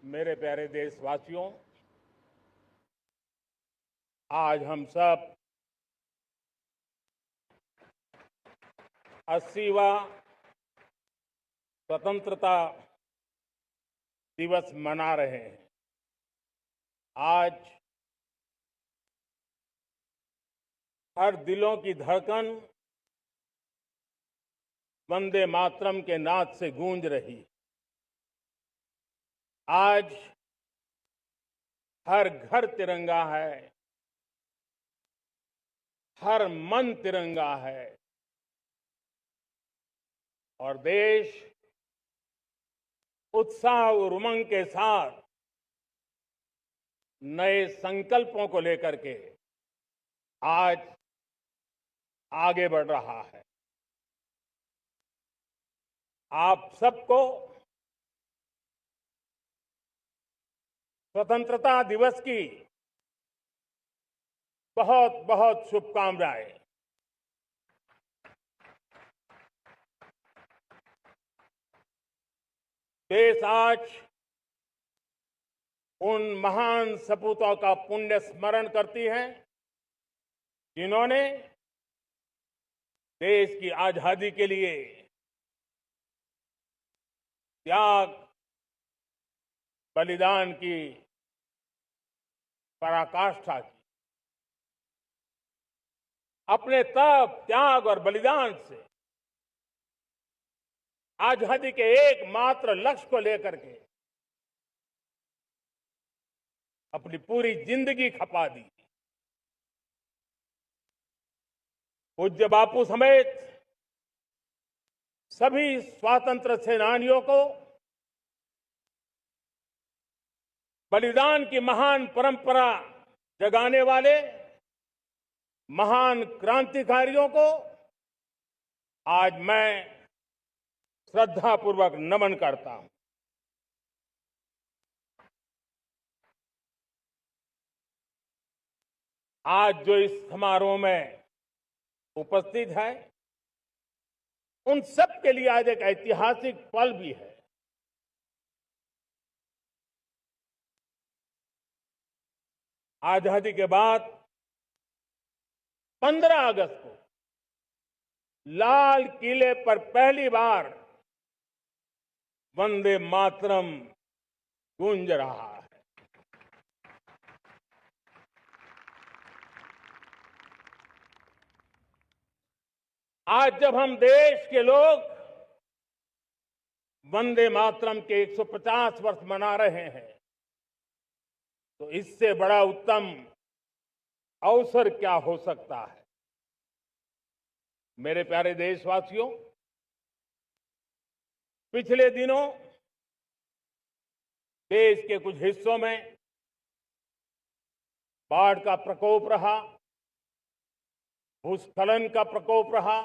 मेरे प्यारे देशवासियों, आज हम सब 80वां स्वतंत्रता दिवस मना रहे हैं। आज हर दिलों की धड़कन वंदे मातरम के नाद से गूंज रही। आज हर घर तिरंगा है, हर मन तिरंगा है और देश उत्साह और उमंग के साथ नए संकल्पों को लेकर के आज आगे बढ़ रहा है। आप सबको स्वतंत्रता दिवस की बहुत बहुत शुभकामनाएं। देश आज उन महान सपूतों का पुण्य स्मरण करती है जिन्होंने देश की आजादी के लिए त्याग बलिदान की पराकाष्ठा की। अपने तप, त्याग और बलिदान से आजादी के एकमात्र लक्ष्य को लेकर के अपनी पूरी जिंदगी खपा दी। पूज्य बापू समेत सभी स्वातंत्र्य सेनानियों को बलिदान की महान परंपरा जगाने वाले महान क्रांतिकारियों को आज मैं श्रद्धापूर्वक नमन करता हूं। आज जो इस समारोह में उपस्थित है उन सब के लिए आज एक ऐतिहासिक पल भी है। आजादी के बाद 15 अगस्त को लाल किले पर पहली बार वंदे मातरम गूंज रहा है। आज जब हम देश के लोग वंदे मातरम के 150 वर्ष मना रहे हैं तो इससे बड़ा उत्तम अवसर क्या हो सकता है। मेरे प्यारे देशवासियों, पिछले दिनों देश के कुछ हिस्सों में बाढ़ का प्रकोप रहा, भूस्खलन का प्रकोप रहा,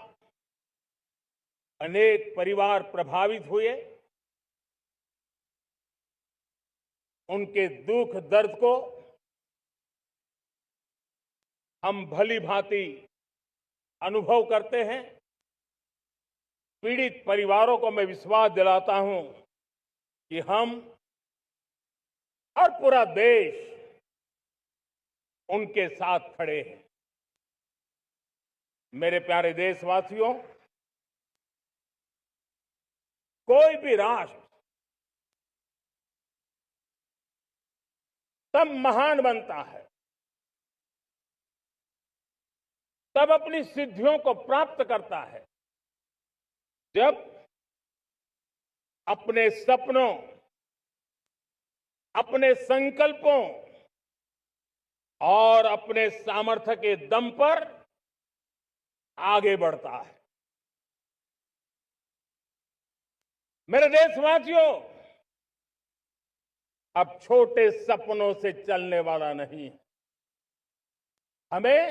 अनेक परिवार प्रभावित हुए। उनके दुख दर्द को हम भली भांति अनुभव करते हैं। पीड़ित परिवारों को मैं विश्वास दिलाता हूं कि हम और पूरा देश उनके साथ खड़े हैं। मेरे प्यारे देशवासियों, कोई भी राष्ट्र तब महान बनता है, तब अपनी सिद्धियों को प्राप्त करता है जब अपने सपनों, अपने संकल्पों और अपने सामर्थ्य के दम पर आगे बढ़ता है। मेरे देशवासियों, अब छोटे सपनों से चलने वाला नहीं। हमें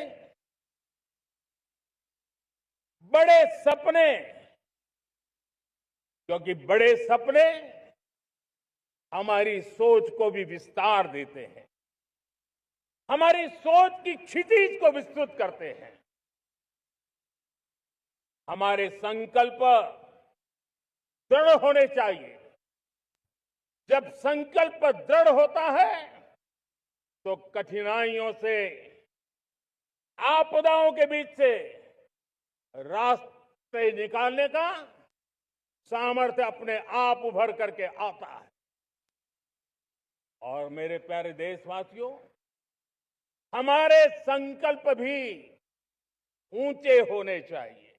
बड़े सपने, क्योंकि बड़े सपने हमारी सोच को भी विस्तार देते हैं, हमारी सोच की क्षितिज को विस्तृत करते हैं। हमारे संकल्प दृढ़ होने चाहिए जब संकल्प दृढ़ होता है तो कठिनाइयों से, आपदाओं के बीच से रास्ते निकालने का सामर्थ्य अपने आप उभर करके आता है। और मेरे प्यारे देशवासियों, हमारे संकल्प भी ऊंचे होने चाहिए,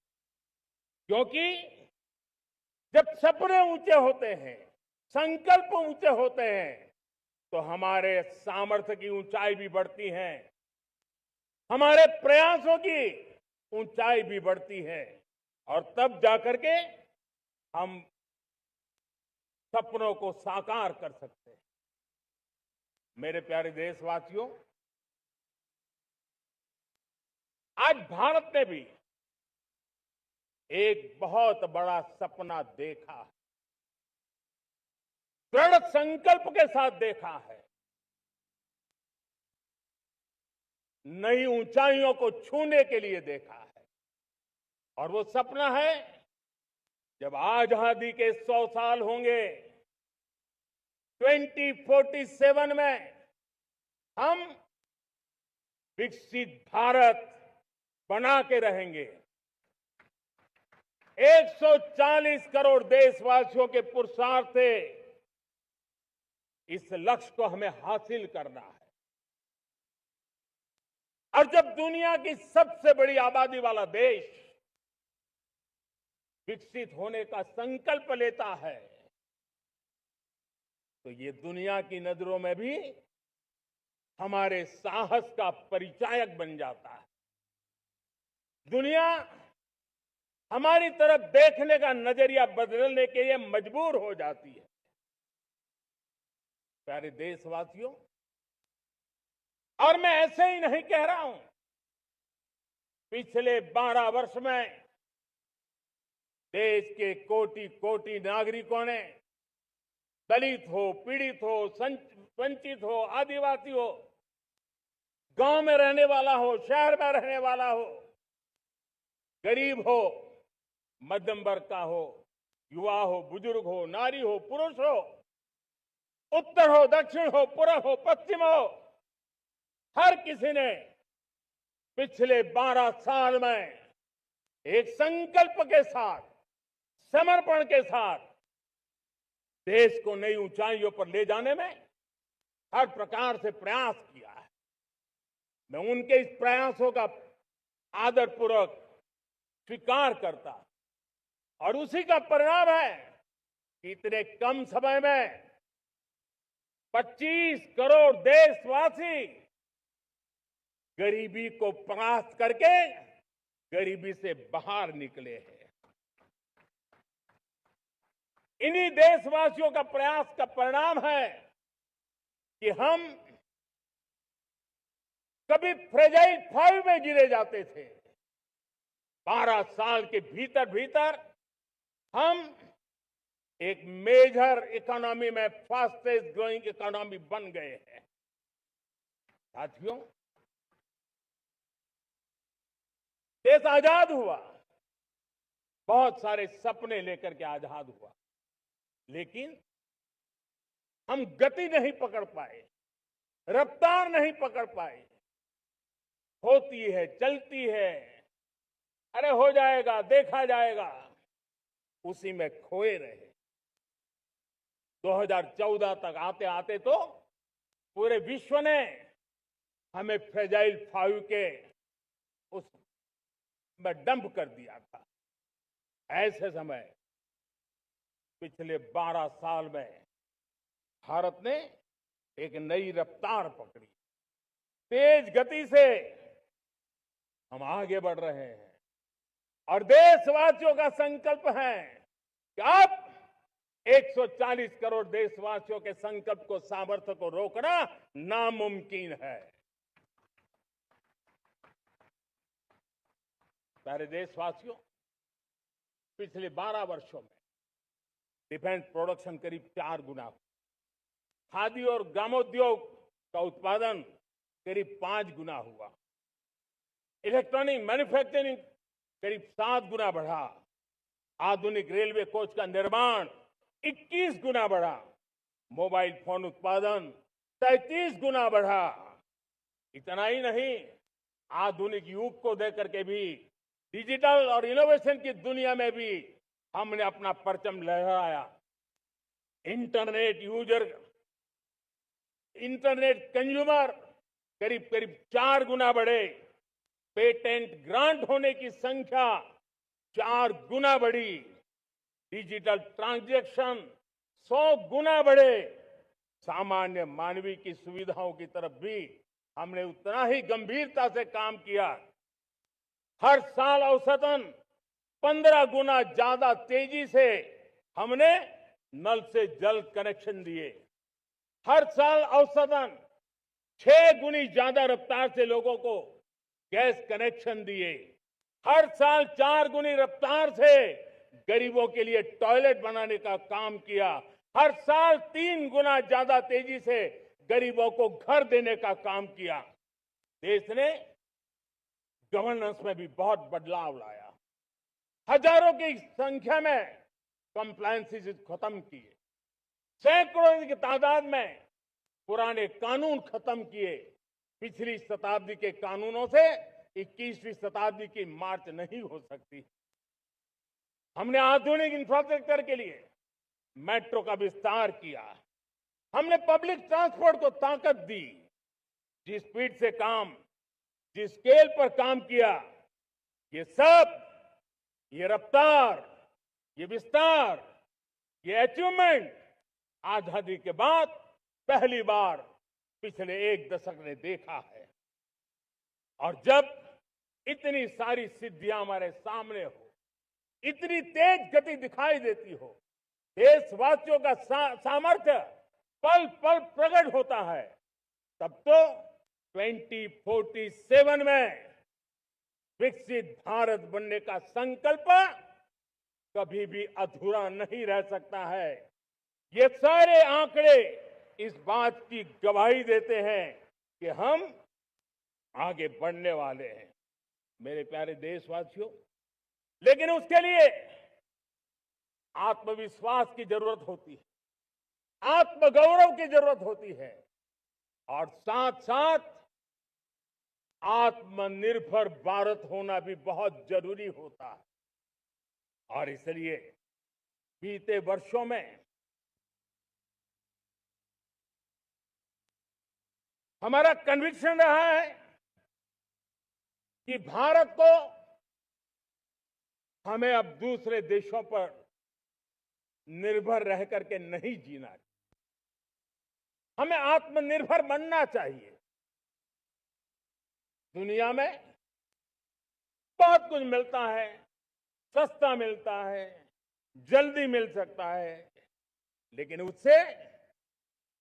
क्योंकि जब सपने ऊंचे होते हैं, संकल्प ऊंचे होते हैं, तो हमारे सामर्थ्य की ऊंचाई भी बढ़ती है, हमारे प्रयासों की ऊंचाई भी बढ़ती है, और तब जाकर के हम सपनों को साकार कर सकते हैं। मेरे प्यारे देशवासियों, आज भारत ने भी एक बहुत बड़ा सपना देखा है, दृढ़ संकल्प के साथ देखा है, नई ऊंचाइयों को छूने के लिए देखा है। और वो सपना है, जब आजादी के 100 साल होंगे, 2047 में हम विकसित भारत बना के रहेंगे। 140 करोड़ देशवासियों के पुरुषार्थ से इस लक्ष्य को हमें हासिल करना है। और जब दुनिया की सबसे बड़ी आबादी वाला देश विकसित होने का संकल्प लेता है, तो ये दुनिया की नजरों में भी हमारे साहस का परिचायक बन जाता है। दुनिया हमारी तरफ देखने का नजरिया बदलने के लिए मजबूर हो जाती है। प्यारे देशवासियों, और मैं ऐसे ही नहीं कह रहा हूं, पिछले 12 वर्ष में देश के कोटि कोटि नागरिकों ने, दलित हो, पीड़ित हो, वंचित हो, आदिवासी हो, गांव में रहने वाला हो, शहर में रहने वाला हो, गरीब हो, मध्यम वर्ग का हो, युवा हो, बुजुर्ग हो, नारी हो, पुरुष हो, उत्तर हो, दक्षिण हो, पूर्व हो, पश्चिम हो, हर किसी ने पिछले 12 साल में एक संकल्प के साथ, समर्पण के साथ देश को नई ऊंचाइयों पर ले जाने में हर प्रकार से प्रयास किया है। मैं उनके इस प्रयासों का आदरपूर्वक स्वीकार करता, और उसी का परिणाम है कि इतने कम समय में 25 करोड़ देशवासी गरीबी को परास्त करके गरीबी से बाहर निकले हैं। इन्हीं देशवासियों का प्रयास का परिणाम है कि हम कभी फ्रेजाइल 5 में गिरे जाते थे। 12 साल के भीतर भीतर हम एक मेजर इकोनॉमी में फास्टेस्ट ग्रोइंग इकोनॉमी बन गए हैं। साथियों, देश आजाद हुआ, बहुत सारे सपने लेकर के आजाद हुआ, लेकिन हम गति नहीं पकड़ पाए, रफ्तार नहीं पकड़ पाए। होती है, चलती है, अरे हो जाएगा, देखा जाएगा, उसी में खोए रहे। 2014 तक आते आते तो पूरे विश्व ने हमें फ्रेजाइल 5 के उस में डंप कर दिया था। ऐसे समय पिछले 12 साल में भारत ने एक नई रफ्तार पकड़ी, तेज गति से हम आगे बढ़ रहे हैं। और देशवासियों का संकल्प है कि अब 140 करोड़ देशवासियों के संकल्प को, सामर्थ्य को रोकना नामुमकिन है। प्यारे देशवासियों, पिछले 12 वर्षों में डिफेंस प्रोडक्शन करीब 4 गुना हुआ, खादी और ग्रामोद्योग का उत्पादन करीब 5 गुना हुआ, इलेक्ट्रॉनिक मैन्युफैक्चरिंग करीब 7 गुना बढ़ा, आधुनिक रेलवे कोच का निर्माण 21 गुना बढ़ा, मोबाइल फोन उत्पादन 33 गुना बढ़ा। इतना ही नहीं, आधुनिक युग को देकर के भी डिजिटल और इनोवेशन की दुनिया में भी हमने अपना परचम लहराया। इंटरनेट यूजर, इंटरनेट कंज्यूमर करीब करीब 4 गुना बढ़े। पेटेंट ग्रांट होने की संख्या 4 गुना बढ़ी। डिजिटल ट्रांजैक्शन 100 गुना बढ़े। सामान्य मानवीय की सुविधाओं की तरफ भी हमने उतना ही गंभीरता से काम किया। हर साल औसतन 15 गुना ज्यादा तेजी से हमने नल से जल कनेक्शन दिए। हर साल औसतन 6 गुनी ज्यादा रफ्तार से लोगों को गैस कनेक्शन दिए। हर साल 4 गुनी रफ्तार से गरीबों के लिए टॉयलेट बनाने का काम किया। हर साल 3 गुना ज्यादा तेजी से गरीबों को घर देने का काम किया। देश ने गवर्नेंस में भी बहुत बदलाव लाया। हजारों की संख्या में कंप्लायंसेस खत्म किए। सैकड़ों की तादाद में पुराने कानून खत्म किए। पिछली शताब्दी के कानूनों से 21वीं शताब्दी की मार्च नहीं हो सकती। हमने आधुनिक इंफ्रास्ट्रक्चर के लिए मेट्रो का विस्तार किया। हमने पब्लिक ट्रांसपोर्ट को ताकत दी। जिस स्पीड से काम, जिस स्केल पर काम किया, ये सब, ये रफ्तार, ये विस्तार, ये अचीवमेंट आजादी के बाद पहली बार पिछले 1 दशक ने देखा है। और जब इतनी सारी सिद्धियां हमारे सामने हो, इतनी तेज गति दिखाई देती हो, देशवासियों का सामर्थ्य पल पल प्रकट होता है, तब तो 2047 में विकसित भारत बनने का संकल्प कभी भी अधूरा नहीं रह सकता है। ये सारे आंकड़े इस बात की गवाही देते हैं कि हम आगे बढ़ने वाले हैं। मेरे प्यारे देशवासियों, लेकिन उसके लिए आत्मविश्वास की जरूरत होती है, आत्मगौरव की जरूरत होती है, और साथ साथ आत्मनिर्भर भारत होना भी बहुत जरूरी होता है। और इसलिए बीते वर्षों में हमारा कन्विक्शन रहा है कि भारत को हमें अब दूसरे देशों पर निर्भर रह करके नहीं जीना चाहिए। हमें आत्मनिर्भर बनना चाहिए। दुनिया में बहुत कुछ मिलता है, सस्ता मिलता है, जल्दी मिल सकता है, लेकिन उससे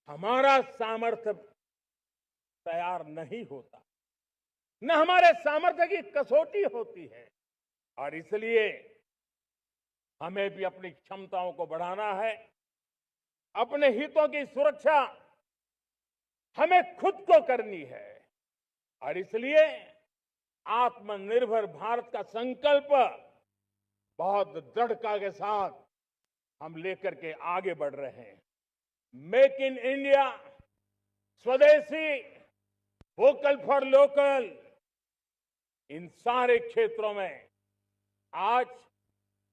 हमारा सामर्थ्य तैयार नहीं होता, न हमारे सामर्थ्य की कसौटी होती है। और इसलिए हमें भी अपनी क्षमताओं को बढ़ाना है। अपने हितों की सुरक्षा हमें खुद को करनी है। और इसलिए आत्मनिर्भर भारत का संकल्प बहुत दृढ़ता के साथ हम लेकर के आगे बढ़ रहे हैं। मेक इन इंडिया, स्वदेशी, वोकल फॉर लोकल, इन सारे क्षेत्रों में आज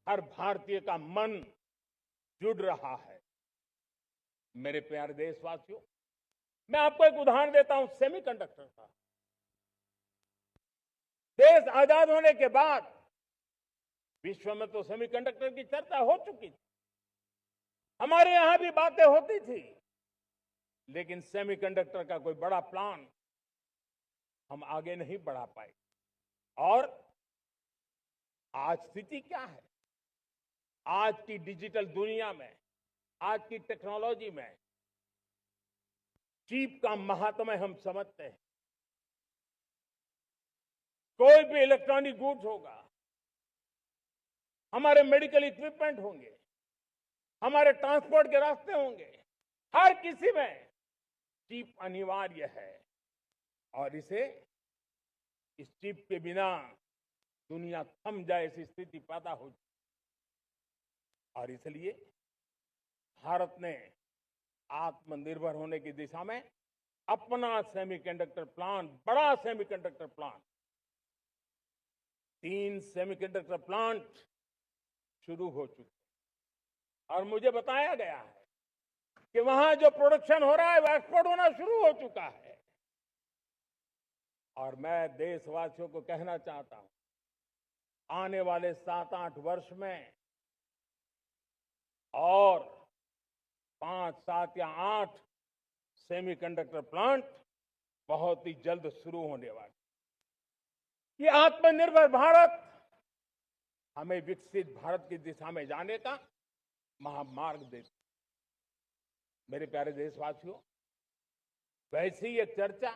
हर भारतीय का मन जुड़ रहा है। मेरे प्यारे देशवासियों, मैं आपको एक उदाहरण देता हूं सेमीकंडक्टर का। देश आजाद होने के बाद विश्व में तो सेमीकंडक्टर की चर्चा हो चुकी थी, हमारे यहां भी बातें होती थी, लेकिन सेमीकंडक्टर का कोई बड़ा प्लान हम आगे नहीं बढ़ा पाए। और आज स्थिति क्या है? आज की डिजिटल दुनिया में, आज की टेक्नोलॉजी में चिप का महात्म्य हम समझते हैं। कोई भी इलेक्ट्रॉनिक गुड्स होगा, हमारे मेडिकल इक्विपमेंट होंगे, हमारे ट्रांसपोर्ट के रास्ते होंगे, हर किसी में चिप अनिवार्य है। और इस चिप के बिना दुनिया थम जाए ऐसी स्थिति पैदा हो जाए। और इसलिए भारत ने आत्मनिर्भर होने की दिशा में अपना सेमीकंडक्टर प्लांट, बड़ा सेमीकंडक्टर प्लांट, 3 सेमीकंडक्टर प्लांट शुरू हो चुके और मुझे बताया गया है कि वहां जो प्रोडक्शन हो रहा है वो एक्सपोर्ट होना शुरू हो चुका है। और मैं देशवासियों को कहना चाहता हूं, आने वाले 7-8 वर्ष में और 5, 7 या 8 सेमीकंडक्टर प्लांट बहुत ही जल्द शुरू होने वाले। ये आत्मनिर्भर भारत हमें विकसित भारत की दिशा में जाने का महामार्ग देती। मेरे प्यारे देशवासियों, वैसे ही एक चर्चा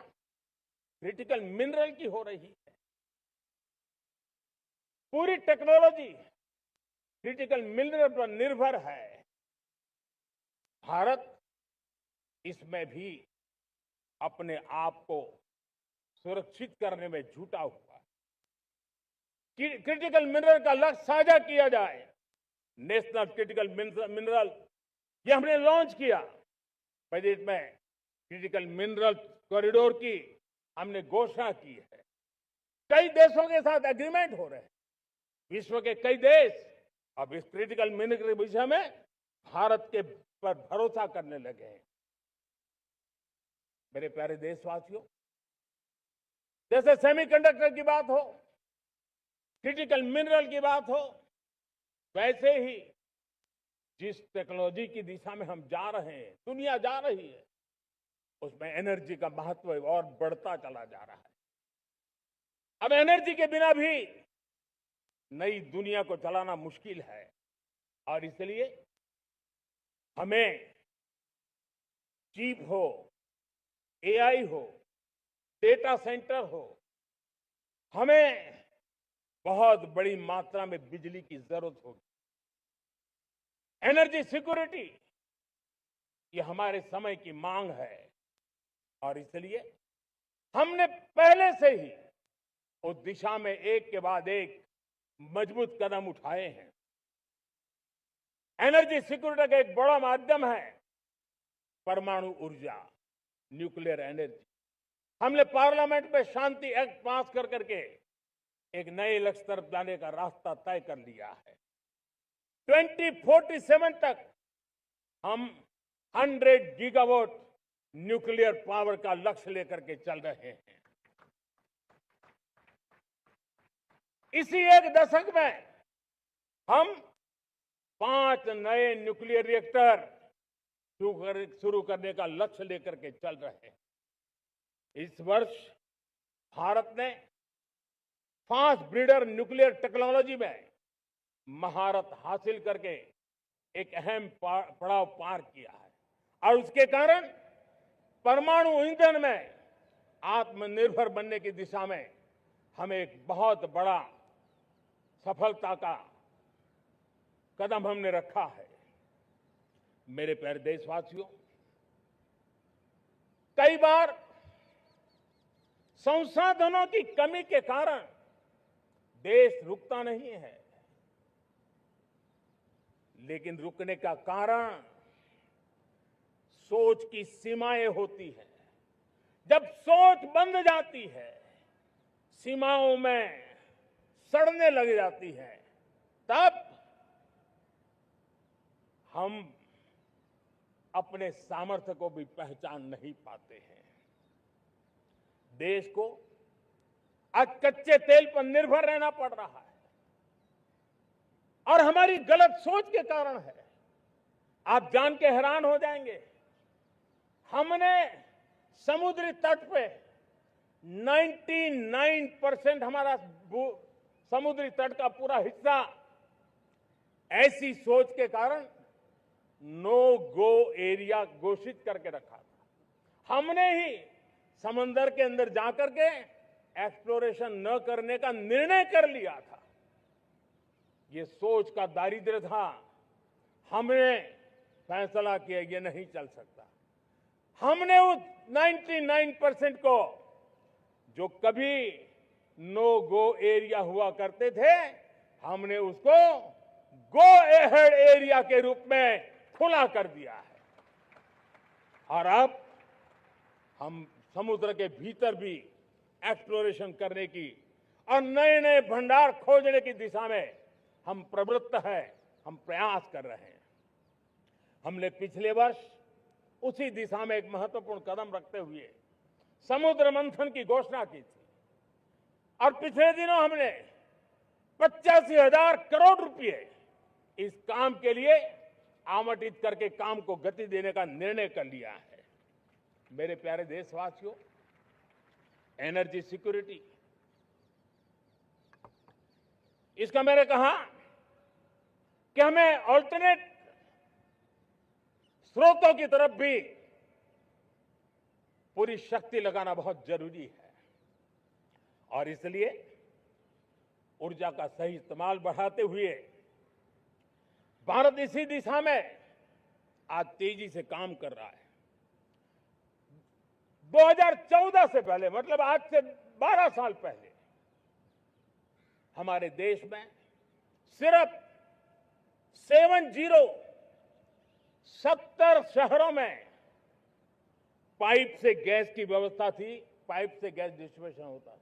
क्रिटिकल मिनरल की हो रही है। पूरी टेक्नोलॉजी क्रिटिकल मिनरल पर निर्भर है। भारत इसमें भी अपने आप को सुरक्षित करने में जुटा हुआ है। क्रिटिकल मिनरल का लक्ष्य साझा किया जाए। नेशनल क्रिटिकल मिनरल ये हमने लॉन्च किया। बजट में क्रिटिकल मिनरल कॉरिडोर की हमने घोषणा की है। कई देशों के साथ एग्रीमेंट हो रहे हैं। विश्व के कई देश अब इस क्रिटिकल मिनरल के विषय में भारत के पर भरोसा करने लगे हैं। मेरे प्यारे देशवासियों, जैसे सेमीकंडक्टर की बात हो, क्रिटिकल मिनरल की बात हो, वैसे ही जिस टेक्नोलॉजी की दिशा में हम जा रहे हैं, दुनिया जा रही है, उसमें एनर्जी का महत्व और बढ़ता चला जा रहा है। अब एनर्जी के बिना भी नई दुनिया को चलाना मुश्किल है और इसलिए हमें चिप हो, एआई हो, डेटा सेंटर हो, हमें बहुत बड़ी मात्रा में बिजली की जरूरत होगी। एनर्जी सिक्योरिटी ये हमारे समय की मांग है और इसलिए हमने पहले से ही उस दिशा में एक के बाद एक मजबूत कदम उठाए हैं। एनर्जी सिक्योरिटी का एक बड़ा माध्यम है परमाणु ऊर्जा, न्यूक्लियर एनर्जी। हमने पार्लियामेंट में शांति एक्ट पास कर करके एक नए लक्ष्य तरफ जाने का रास्ता तय कर लिया है। 2047 तक हम 100 गीगावाट न्यूक्लियर पावर का लक्ष्य लेकर के चल रहे हैं। इसी एक दशक में हम 5 नए न्यूक्लियर रिएक्टर शुरू करने का लक्ष्य लेकर के चल रहे हैं। इस वर्ष भारत ने फास्ट ब्रीडर न्यूक्लियर टेक्नोलॉजी में महारत हासिल करके एक अहम पड़ाव पार किया है और उसके कारण परमाणु ईंधन में आत्मनिर्भर बनने की दिशा में हमें एक बहुत बड़ा सफलता का कदम हमने रखा है। मेरे प्यारे देशवासियों, कई बार संसाधनों की कमी के कारण देश रुकता नहीं है, लेकिन रुकने का कारण सोच की सीमाएं होती हैं। जब सोच बंद जाती है, सीमाओं में सड़ने लग जाती है, तब हम अपने सामर्थ्य को भी पहचान नहीं पाते हैं। देश को आज कच्चे तेल पर निर्भर रहना पड़ रहा है और हमारी गलत सोच के कारण है। आप जान के हैरान हो जाएंगे, हमने समुद्री तट पे 99% हमारा समुद्री तट का पूरा हिस्सा ऐसी सोच के कारण नो गो एरिया घोषित करके रखा था। हमने ही समंदर के अंदर जाकर के एक्सप्लोरेशन न करने का निर्णय कर लिया था। ये सोच का दारिद्र्य था। हमने फैसला किया ये नहीं चल सकता। हमने उस 99% को जो कभी नो गो एरिया हुआ करते थे, हमने उसको गो एहेड एरिया के रूप में खुला कर दिया है। और अब हम समुद्र के भीतर भी एक्सप्लोरेशन करने की और नए नए भंडार खोजने की दिशा में हम प्रवृत्त हैं, हम प्रयास कर रहे हैं। हमने पिछले वर्ष उसी दिशा में एक महत्वपूर्ण कदम रखते हुए समुद्र मंथन की घोषणा की थी और पिछले दिनों हमने 85,000 करोड़ रुपए इस काम के लिए आवंटित करके काम को गति देने का निर्णय कर लिया है। मेरे प्यारे देशवासियों, एनर्जी सिक्योरिटी, इसका मैंने कहा कि हमें ऑल्टरनेट स्रोतों की तरफ भी पूरी शक्ति लगाना बहुत जरूरी है और इसलिए ऊर्जा का सही इस्तेमाल बढ़ाते हुए भारत इसी दिशा में आज तेजी से काम कर रहा है। 2014 से पहले, मतलब आज से 12 साल पहले, हमारे देश में सिर्फ 70 शहरों में पाइप से गैस की व्यवस्था थी, पाइप से गैस डिस्ट्रीब्यूशन होता था।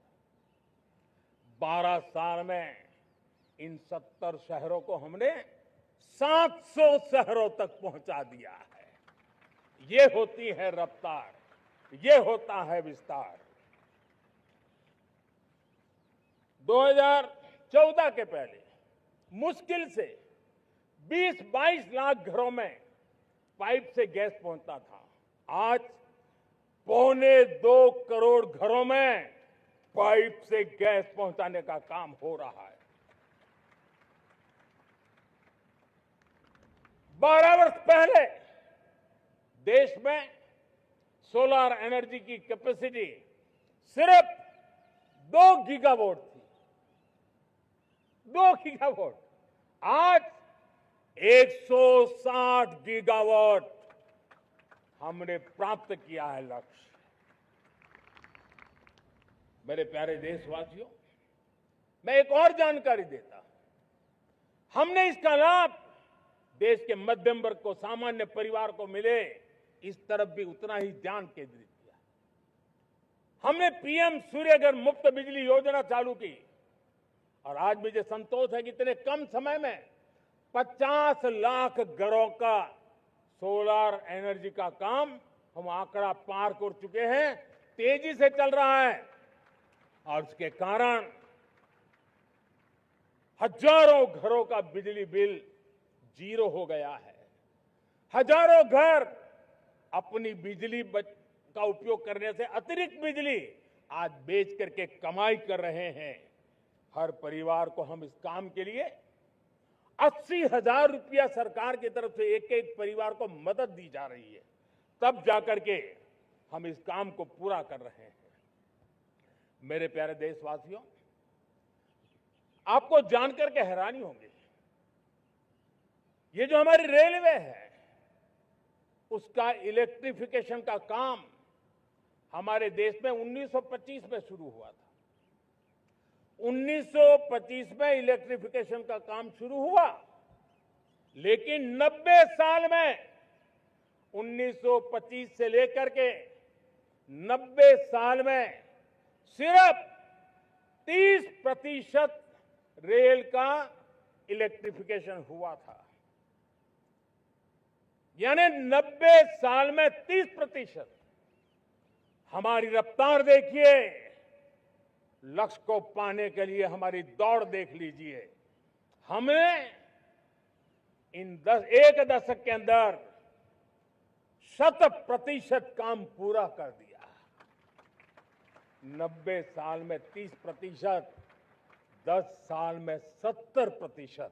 12 साल में इन 70 शहरों को हमने 700 शहरों तक पहुंचा दिया है। ये होती है रफ्तार, ये होता है विस्तार। 2014 के पहले मुश्किल से 20-22 लाख घरों में पाइप से गैस पहुंचता था। आज 1.25 करोड़ घरों में पाइप से गैस पहुंचाने का काम हो रहा है। 12 वर्ष पहले देश में सोलर एनर्जी की कैपेसिटी सिर्फ 2 गीगावाट थी। 2 गीगावाट, आज 160 गीगावाट हमने प्राप्त किया है लक्ष्य। मेरे प्यारे देशवासियों, मैं एक और जानकारी देता हूं। हमने इसका लाभ देश के मध्यम वर्ग को, सामान्य परिवार को मिले, इस तरफ भी उतना ही ध्यान केंद्रित किया। हमने पीएम सूर्यघर मुफ्त बिजली योजना चालू की और आज मुझे संतोष है कि इतने कम समय में 50 लाख घरों का सोलर एनर्जी का काम हम आंकड़ा पार कर चुके हैं। तेजी से चल रहा है और इसके कारण हजारों घरों का बिजली बिल 0 हो गया है। हजारों घर अपनी बिजली का उपयोग करने से अतिरिक्त बिजली आज बेच करके कमाई कर रहे हैं। हर परिवार को हम इस काम के लिए 80,000 रुपया सरकार की तरफ से एक एक परिवार को मदद दी जा रही है, तब जाकर के हम इस काम को पूरा कर रहे हैं। मेरे प्यारे देशवासियों, आपको जानकर के हैरानी होगी, ये जो हमारी रेलवे है उसका इलेक्ट्रिफिकेशन का काम हमारे देश में 1925 में शुरू हुआ था। 1925 में इलेक्ट्रिफिकेशन का काम शुरू हुआ, लेकिन 90 साल में 1925 से लेकर के 90 साल में सिर्फ 30% रेल का इलेक्ट्रिफिकेशन हुआ था। यानी 90 साल में 30%। हमारी रफ्तार देखिए, लक्ष्य को पाने के लिए हमारी दौड़ देख लीजिए। हमने एक दशक के अंदर 100% काम पूरा कर दिया। 90 साल में 30%, 10 साल में 70%,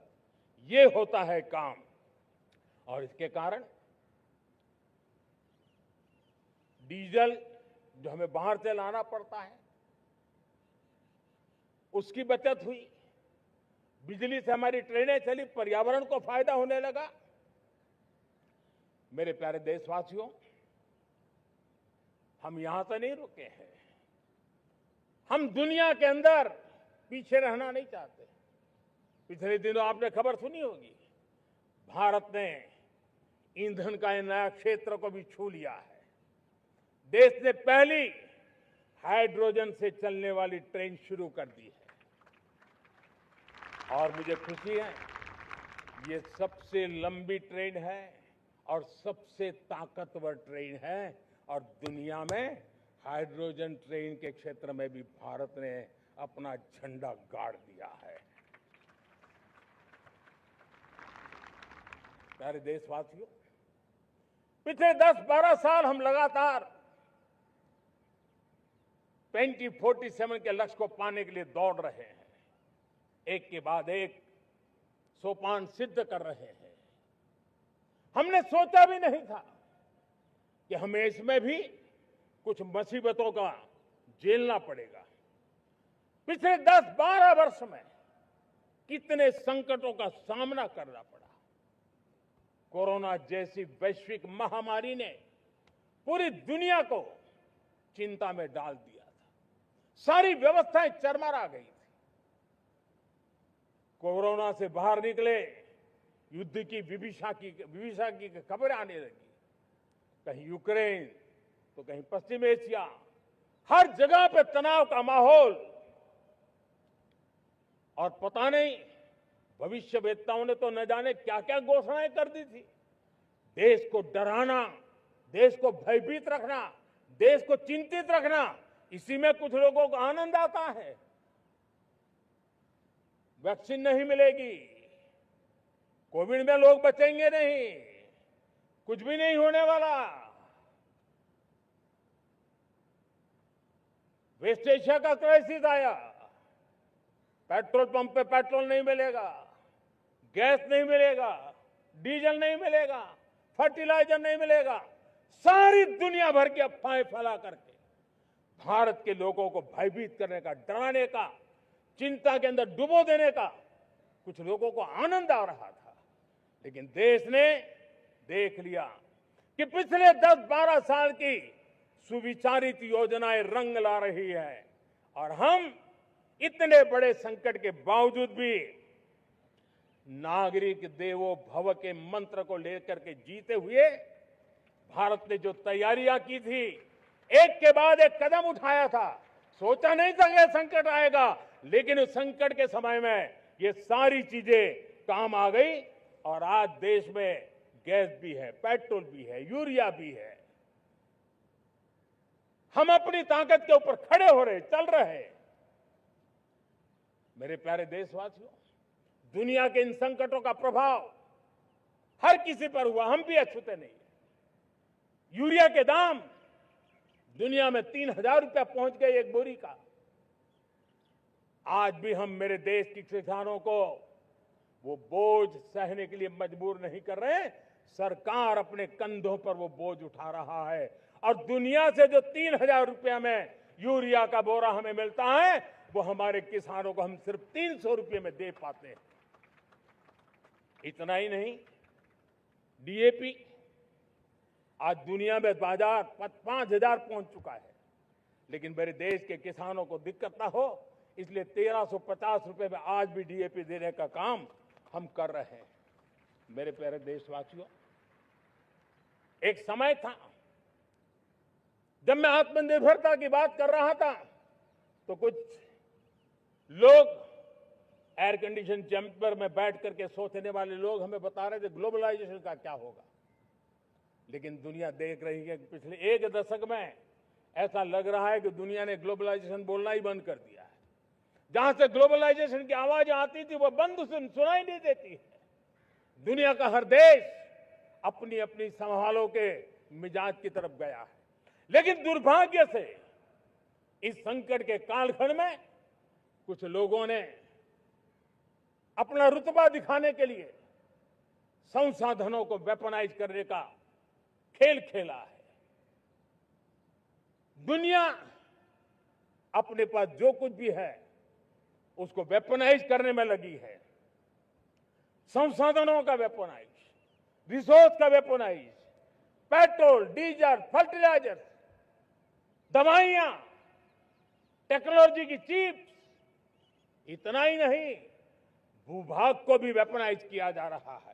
ये होता है काम। और इसके कारण डीजल जो हमें बाहर से लाना पड़ता है उसकी बचत हुई, बिजली से हमारी ट्रेनें चली, पर्यावरण को फायदा होने लगा। मेरे प्यारे देशवासियों, हम यहां से नहीं रुके हैं, हम दुनिया के अंदर पीछे रहना नहीं चाहते। पिछले दिनों आपने खबर सुनी होगी, भारत ने ईंधन का नया क्षेत्र को भी छू लिया है। देश ने पहली हाइड्रोजन से चलने वाली ट्रेन शुरू कर दी है और मुझे खुशी है, ये सबसे लंबी ट्रेन है और सबसे ताकतवर ट्रेन है और दुनिया में हाइड्रोजन ट्रेन के क्षेत्र में भी भारत ने अपना झंडा गाड़ दिया है। प्यारे देशवासियों, पिछले 10-12 साल हम लगातार 2047 के लक्ष्य को पाने के लिए दौड़ रहे हैं, एक के बाद एक सोपान सिद्ध कर रहे हैं। हमने सोचा भी नहीं था कि हमें इसमें भी कुछ मुसीबतों का झेलना पड़ेगा। पिछले 10-12 वर्ष में कितने संकटों का सामना करना पड़ा। कोरोना जैसी वैश्विक महामारी ने पूरी दुनिया को चिंता में डाल दिया था, सारी व्यवस्थाएं चरमरा गई थी। कोरोना से बाहर निकले, युद्ध की विभीषा की खबरें आने लगी, कहीं यूक्रेन तो कहीं पश्चिम एशिया, हर जगह पे तनाव का माहौल। और पता नहीं भविष्यवेत्ताओं ने तो न जाने क्या क्या घोषणाएं कर दी थी। देश को डराना, देश को भयभीत रखना, देश को चिंतित रखना, इसी में कुछ लोगों को आनंद आता है। वैक्सीन नहीं मिलेगी, कोविड में लोग बचेंगे नहीं, कुछ भी नहीं होने वाला। वेस्ट एशिया का क्राइसिस आया, पेट्रोल पंप पे पेट्रोल नहीं मिलेगा, गैस नहीं मिलेगा, डीजल नहीं मिलेगा, फर्टिलाइजर नहीं मिलेगा। सारी दुनिया भर की अफवाहें फैला करके भारत के लोगों को भयभीत करने का, डराने का, चिंता के अंदर डुबो देने का कुछ लोगों को आनंद आ रहा था। लेकिन देश ने देख लिया कि पिछले 10-12 साल की सुविचारित योजनाएं रंग ला रही है और हम इतने बड़े संकट के बावजूद भी नागरिक देवो भव के मंत्र को लेकर के जीते हुए भारत ने जो तैयारियां की थी, एक के बाद एक कदम उठाया था। सोचा नहीं था कि संकट आएगा, लेकिन उस संकट के समय में ये सारी चीजें काम आ गई और आज देश में गैस भी है, पेट्रोल भी है, यूरिया भी है। हम अपनी ताकत के ऊपर खड़े हो रहे, चल रहे। मेरे प्यारे देशवासियों, दुनिया के इन संकटों का प्रभाव हर किसी पर हुआ, हम भी अछूते नहीं। यूरिया के दाम दुनिया में 3,000 रुपया पहुंच गए एक बोरी का। आज भी हम मेरे देश के किसानों को वो बोझ सहने के लिए मजबूर नहीं कर रहे हैं। सरकार अपने कंधों पर वो बोझ उठा रहा है और दुनिया से जो 3,000 रुपया में यूरिया का बोरा हमें मिलता है, वो हमारे किसानों को हम सिर्फ 300 रुपये में दे पाते हैं। इतना ही नहीं, डीएपी आज दुनिया में बाजार 5,000 पहुंच चुका है, लेकिन मेरे देश के किसानों को दिक्कत ना हो, इसलिए 1,350 रुपये में आज भी डीएपी देने का काम हम कर रहे हैं। मेरे प्यारे देशवासियों, एक समय था जब मैं आत्मनिर्भरता की बात कर रहा था तो कुछ लोग एयर कंडीशन चैम्बर में बैठ करके सोचने वाले लोग हमें बता रहे थे ग्लोबलाइजेशन का क्या होगा। लेकिन दुनिया देख रही है कि पिछले एक दशक में ऐसा लग रहा है कि दुनिया ने ग्लोबलाइजेशन बोलना ही बंद कर दिया है। जहां से ग्लोबलाइजेशन की आवाज आती थी वो बंद सुनाई नहीं देती है। दुनिया का हर देश अपनी अपनी संभालों के मिजाज की तरफ गया है। लेकिन दुर्भाग्य से इस संकट के कालखंड में कुछ लोगों ने अपना रुतबा दिखाने के लिए संसाधनों को वेपनाइज करने का खेल खेला है। दुनिया अपने पास जो कुछ भी है उसको वेपनाइज करने में लगी है। संसाधनों का वेपनाइज, रिसोर्स का वेपनाइज, पेट्रोल, डीजल, फर्टिलाइजर, दवाइयां, टेक्नोलॉजी की चिप्स, इतना ही नहीं, भूभाग को भी वेपनाइज किया जा रहा है।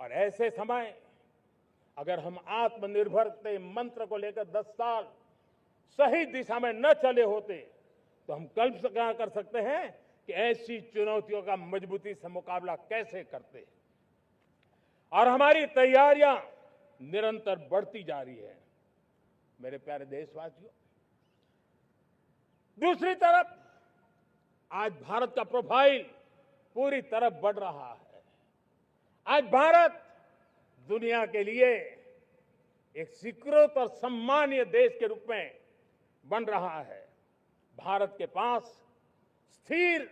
और ऐसे समय अगर हम आत्मनिर्भरता मंत्र को लेकर 10 साल सही दिशा में न चले होते तो हम कल्पना कर सकते हैं कि ऐसी चुनौतियों का मजबूती से मुकाबला कैसे करते। और हमारी तैयारियां निरंतर बढ़ती जा रही है। मेरे प्यारे देशवासियों, दूसरी तरफ आज भारत का प्रोफाइल पूरी तरफ बढ़ रहा है। आज भारत दुनिया के लिए एक स्वीकृत और सम्मानीय देश के रूप में बन रहा है। भारत के पास स्थिर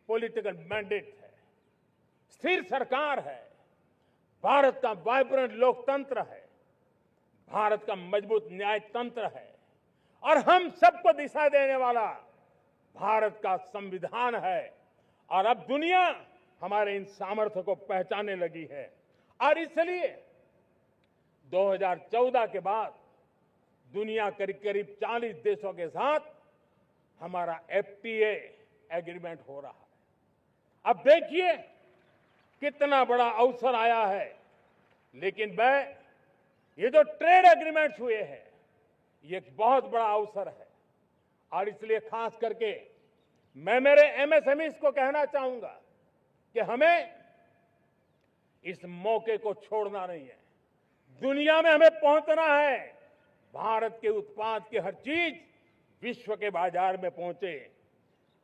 पॉलिटिकल मैंडेट है, स्थिर सरकार है, भारत का वाइब्रेंट लोकतंत्र है, भारत का मजबूत न्याय तंत्र है और हम सबको दिशा देने वाला भारत का संविधान है। और अब दुनिया हमारे इन सामर्थ्य को पहचानने लगी है और इसलिए 2014 के बाद दुनिया करीब करीब 40 देशों के साथ हमारा FTA एग्रीमेंट हो रहा है। अब देखिए कितना बड़ा अवसर आया है। लेकिन ये जो ट्रेड एग्रीमेंट्स हुए हैं ये एक बहुत बड़ा अवसर है और इसलिए खास करके मैं मेरे MSMEs को कहना चाहूंगा कि हमें इस मौके को छोड़ना नहीं है। दुनिया में हमें पहुंचना है। भारत के उत्पाद की हर चीज विश्व के बाजार में पहुंचे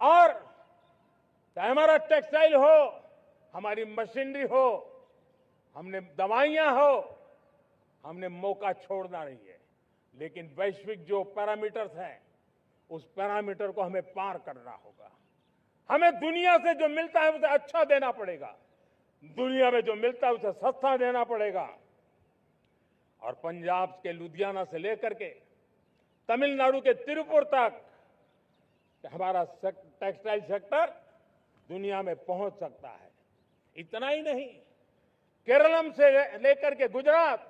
और चाहे हमारा टेक्सटाइल हो, हमारी मशीनरी हो, हमने दवाइयां हो, हमने मौका छोड़ना नहीं है। लेकिन वैश्विक जो पैरामीटर्स हैं उस पैरामीटर को हमें पार करना होगा। हमें दुनिया से जो मिलता है उसे अच्छा देना पड़ेगा, दुनिया में जो मिलता है उसे सस्ता देना पड़ेगा। और पंजाब के लुधियाना से लेकर के तमिलनाडु के तिरुपुर तक हमारा टेक्सटाइल सेक्टर दुनिया में पहुंच सकता है। इतना ही नहीं, केरलम से लेकर के गुजरात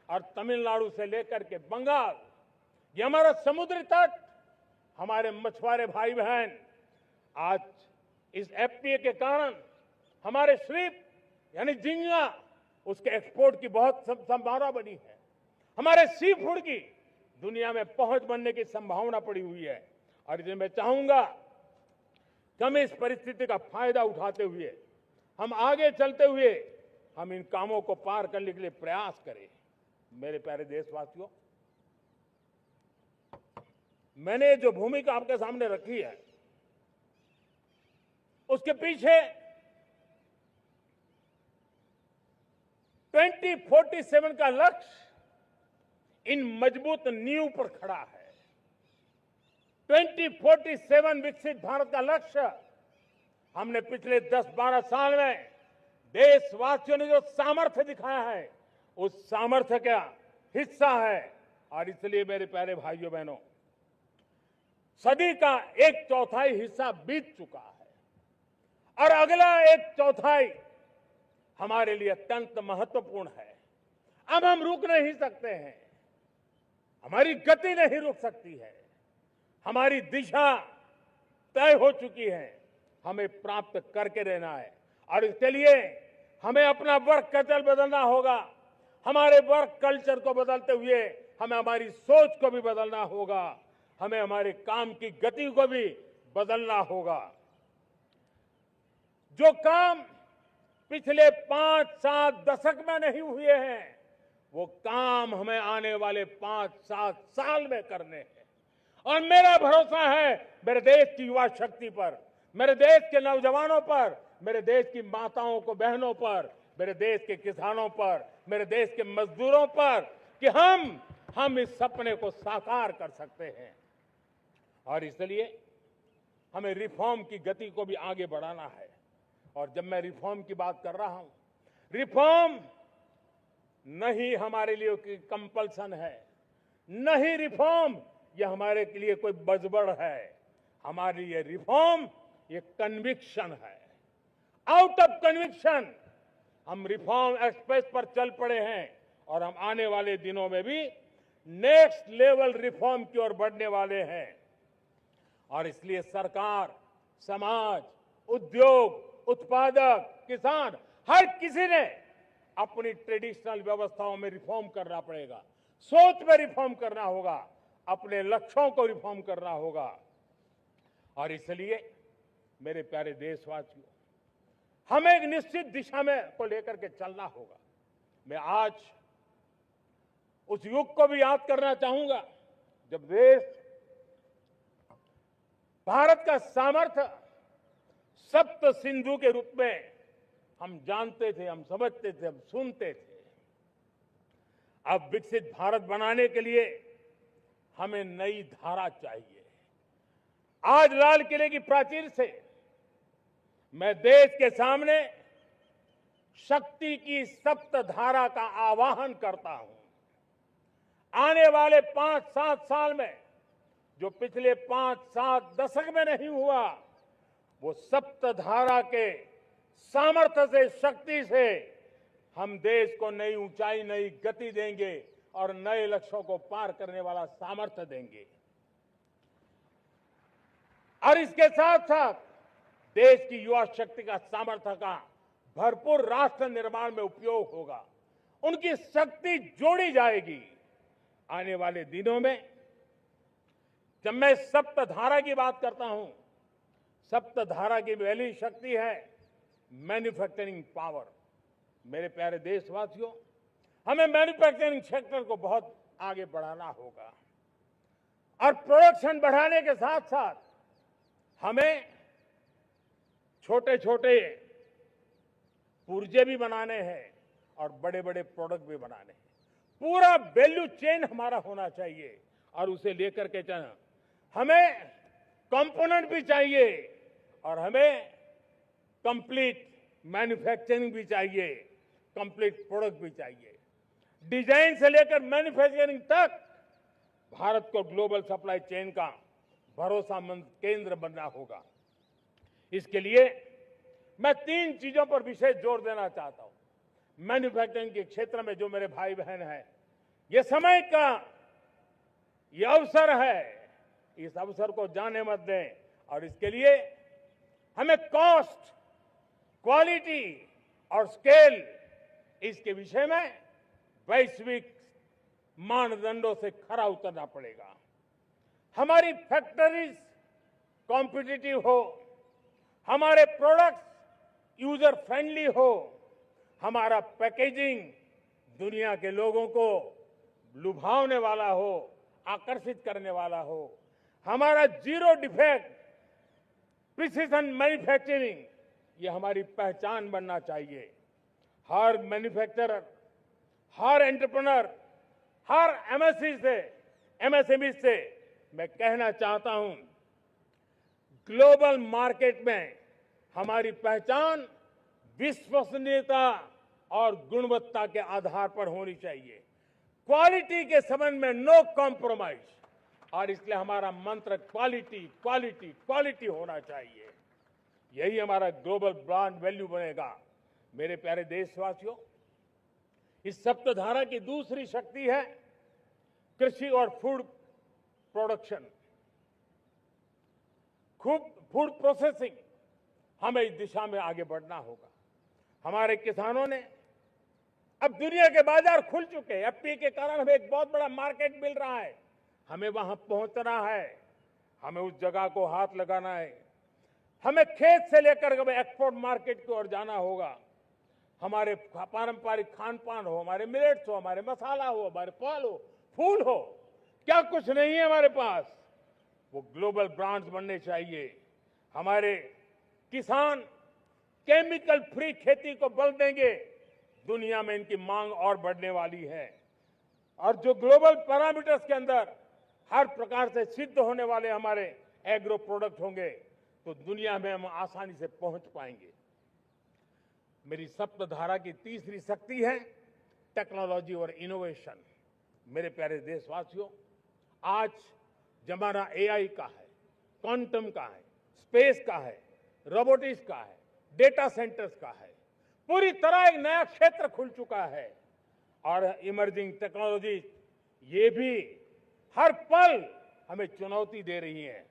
और तमिलनाडु से लेकर के बंगाल, ये हमारा समुद्री तट, हमारे मछुआरे भाई बहन आज इस FTA के कारण हमारे श्रिप यानी झींगा उसके एक्सपोर्ट की बहुत संभावना बनी है। हमारे सी फूड की दुनिया में पहुंच बनने की संभावना पड़ी हुई है। और इसलिए मैं चाहूंगा कि हम इस परिस्थिति का फायदा उठाते हुए, हम आगे चलते हुए हम इन कामों को पार करने के लिए प्रयास करें। मेरे प्यारे देशवासियों, मैंने जो भूमिका आपके सामने रखी है उसके पीछे 2047 का लक्ष्य इन मजबूत नींव पर खड़ा है। 2047 विकसित भारत का लक्ष्य हमने पिछले 10-12 साल में देशवासियों ने जो सामर्थ्य दिखाया है उस सामर्थ्य का हिस्सा है। और इसलिए मेरे प्यारे भाइयों बहनों, सदी का 1/4 हिस्सा बीत चुका है और अगला 1/4 हमारे लिए अत्यंत महत्वपूर्ण है। अब हम रुक नहीं सकते हैं, हमारी गति नहीं रुक सकती है, हमारी दिशा तय हो चुकी है, हमें प्राप्त करके रहना है। और इसके लिए हमें अपना वर्क कल्चर बदलना होगा। हमारे वर्क कल्चर को बदलते हुए हमें हमारी सोच को भी बदलना होगा, हमें हमारे काम की गति को भी बदलना होगा। जो काम पिछले 5-7 दशक में नहीं हुए हैं वो काम हमें आने वाले 5-7 साल में करने हैं। और मेरा भरोसा है मेरे देश की युवा शक्ति पर, मेरे देश के नौजवानों पर, मेरे देश की माताओं को बहनों पर, मेरे देश के किसानों पर, मेरे देश के मजदूरों पर कि हम इस सपने को साकार कर सकते हैं। और इसलिए हमें रिफॉर्म की गति को भी आगे बढ़ाना है। और जब मैं रिफॉर्म की बात कर रहा हूं, रिफॉर्म नहीं हमारे लिए कोई कंपल्सन है, नहीं रिफॉर्म ये हमारे के लिए कोई बजबड़ है। हमारे लिए रिफॉर्म ये कन्विक्शन है। आउट ऑफ कन्विक्शन हम रिफॉर्म एक्सप्रेस पर चल पड़े हैं और हम आने वाले दिनों में भी नेक्स्ट लेवल रिफॉर्म की ओर बढ़ने वाले हैं। और इसलिए सरकार, समाज, उद्योग, उत्पादक, किसान, हर किसी ने अपनी ट्रेडिशनल व्यवस्थाओं में रिफॉर्म करना पड़ेगा, सोच में रिफॉर्म करना होगा, अपने लक्ष्यों को रिफॉर्म करना होगा। और इसलिए मेरे प्यारे देशवासियों, हमें एक निश्चित दिशा में को लेकर के चलना होगा। मैं आज उस युग को भी याद करना चाहूंगा जब देश भारत का सामर्थ्य सप्त सिंधु के रूप में हम जानते थे, हम समझते थे, हम सुनते थे। अब विकसित भारत बनाने के लिए हमें नई धारा चाहिए। आज लाल किले की प्राचीर से मैं देश के सामने शक्ति की सप्त धारा का आह्वान करता हूं। आने वाले 5-7 साल में जो पिछले 5-7 दशक में नहीं हुआ, वो सप्त धारा के सामर्थ्य से, शक्ति से हम देश को नई ऊंचाई, नई गति देंगे और नए लक्ष्यों को पार करने वाला सामर्थ्य देंगे। और इसके साथ साथ देश की युवा शक्ति का सामर्थ्य का भरपूर राष्ट्र निर्माण में उपयोग होगा, उनकी शक्ति जोड़ी जाएगी। आने वाले दिनों में जब मैं सप्तधारा की बात करता हूं, सप्तधारा की पहली शक्ति है मैन्युफैक्चरिंग पावर। मेरे प्यारे देशवासियों, हमें मैन्युफैक्चरिंग सेक्टर को बहुत आगे बढ़ाना होगा और प्रोडक्शन बढ़ाने के साथ साथ हमें छोटे छोटे पुर्जे भी बनाने हैं और बड़े बड़े प्रोडक्ट भी बनाने हैं। पूरा वैल्यू चेन हमारा होना चाहिए और उसे लेकर के चलना। हमें कंपोनेंट भी चाहिए और हमें कंप्लीट मैन्युफैक्चरिंग भी चाहिए, कंप्लीट प्रोडक्ट भी चाहिए। डिजाइन से लेकर मैन्युफैक्चरिंग तक भारत को ग्लोबल सप्लाई चेन का भरोसामंद केंद्र बनना होगा। इसके लिए मैं 3 चीजों पर विशेष जोर देना चाहता हूं। मैन्युफैक्चरिंग के क्षेत्र में जो मेरे भाई बहन हैं, ये समय का ये अवसर है, इस अवसर को जाने मत दें। और इसके लिए हमें कॉस्ट, क्वालिटी और स्केल, इसके विषय में वैश्विक मानदंडों से खरा उतरना पड़ेगा। हमारी फैक्ट्रीज कॉम्पिटिटिव हो, हमारे प्रोडक्ट्स यूजर फ्रेंडली हो, हमारा पैकेजिंग दुनिया के लोगों को लुभावने वाला हो, आकर्षित करने वाला हो, हमारा जीरो डिफेक्ट प्रिसिजन मैन्युफैक्चरिंग, ये हमारी पहचान बनना चाहिए। हर मैन्युफैक्चरर, हर एंटरप्रेन्योर, हर एमएसएमई से मैं कहना चाहता हूं, ग्लोबल मार्केट में हमारी पहचान विश्वसनीयता और गुणवत्ता के आधार पर होनी चाहिए। क्वालिटी के संबंध में नो कॉम्प्रोमाइज, और इसलिए हमारा मंत्र क्वालिटी, क्वालिटी, क्वालिटी होना चाहिए। यही हमारा ग्लोबल ब्रांड वैल्यू बनेगा। मेरे प्यारे देशवासियों, इस सप्तधारा की दूसरी शक्ति है कृषि और फूड प्रोडक्शन, फूड प्रोसेसिंग। हमें इस दिशा में आगे बढ़ना होगा। हमारे किसानों ने, अब दुनिया के बाजार खुल चुके हैं, एफपीए के कारण हमें एक बहुत बड़ा मार्केट मिल रहा है। हमें वहां पहुंचना है, हमें उस जगह को हाथ लगाना है। हमें खेत से लेकर एक्सपोर्ट मार्केट की ओर जाना होगा। हमारे पारंपरिक खान पान हो, हमारे मिलेट्स हो, हमारे मसाला हो, हमारे फल हो, फूल हो, क्या कुछ नहीं है हमारे पास, वो ग्लोबल ब्रांड्स बनने चाहिए। हमारे किसान केमिकल फ्री खेती को बल देंगे, दुनिया में इनकी मांग और बढ़ने वाली है। और जो ग्लोबल पैरामीटर्स के अंदर हर प्रकार से सिद्ध होने वाले हमारे एग्रो प्रोडक्ट होंगे, तो दुनिया में हम आसानी से पहुंच पाएंगे। मेरी सप्तधारा की तीसरी शक्ति है टेक्नोलॉजी और इनोवेशन। मेरे प्यारे देशवासियों, आज जमाना एआई का है, क्वांटम का है, स्पेस का है, रोबोटिक्स का है, डेटा सेंटर्स का है। पूरी तरह एक नया क्षेत्र खुल चुका है और इमर्जिंग टेक्नोलॉजी ये भी हर पल हमें चुनौती दे रही है।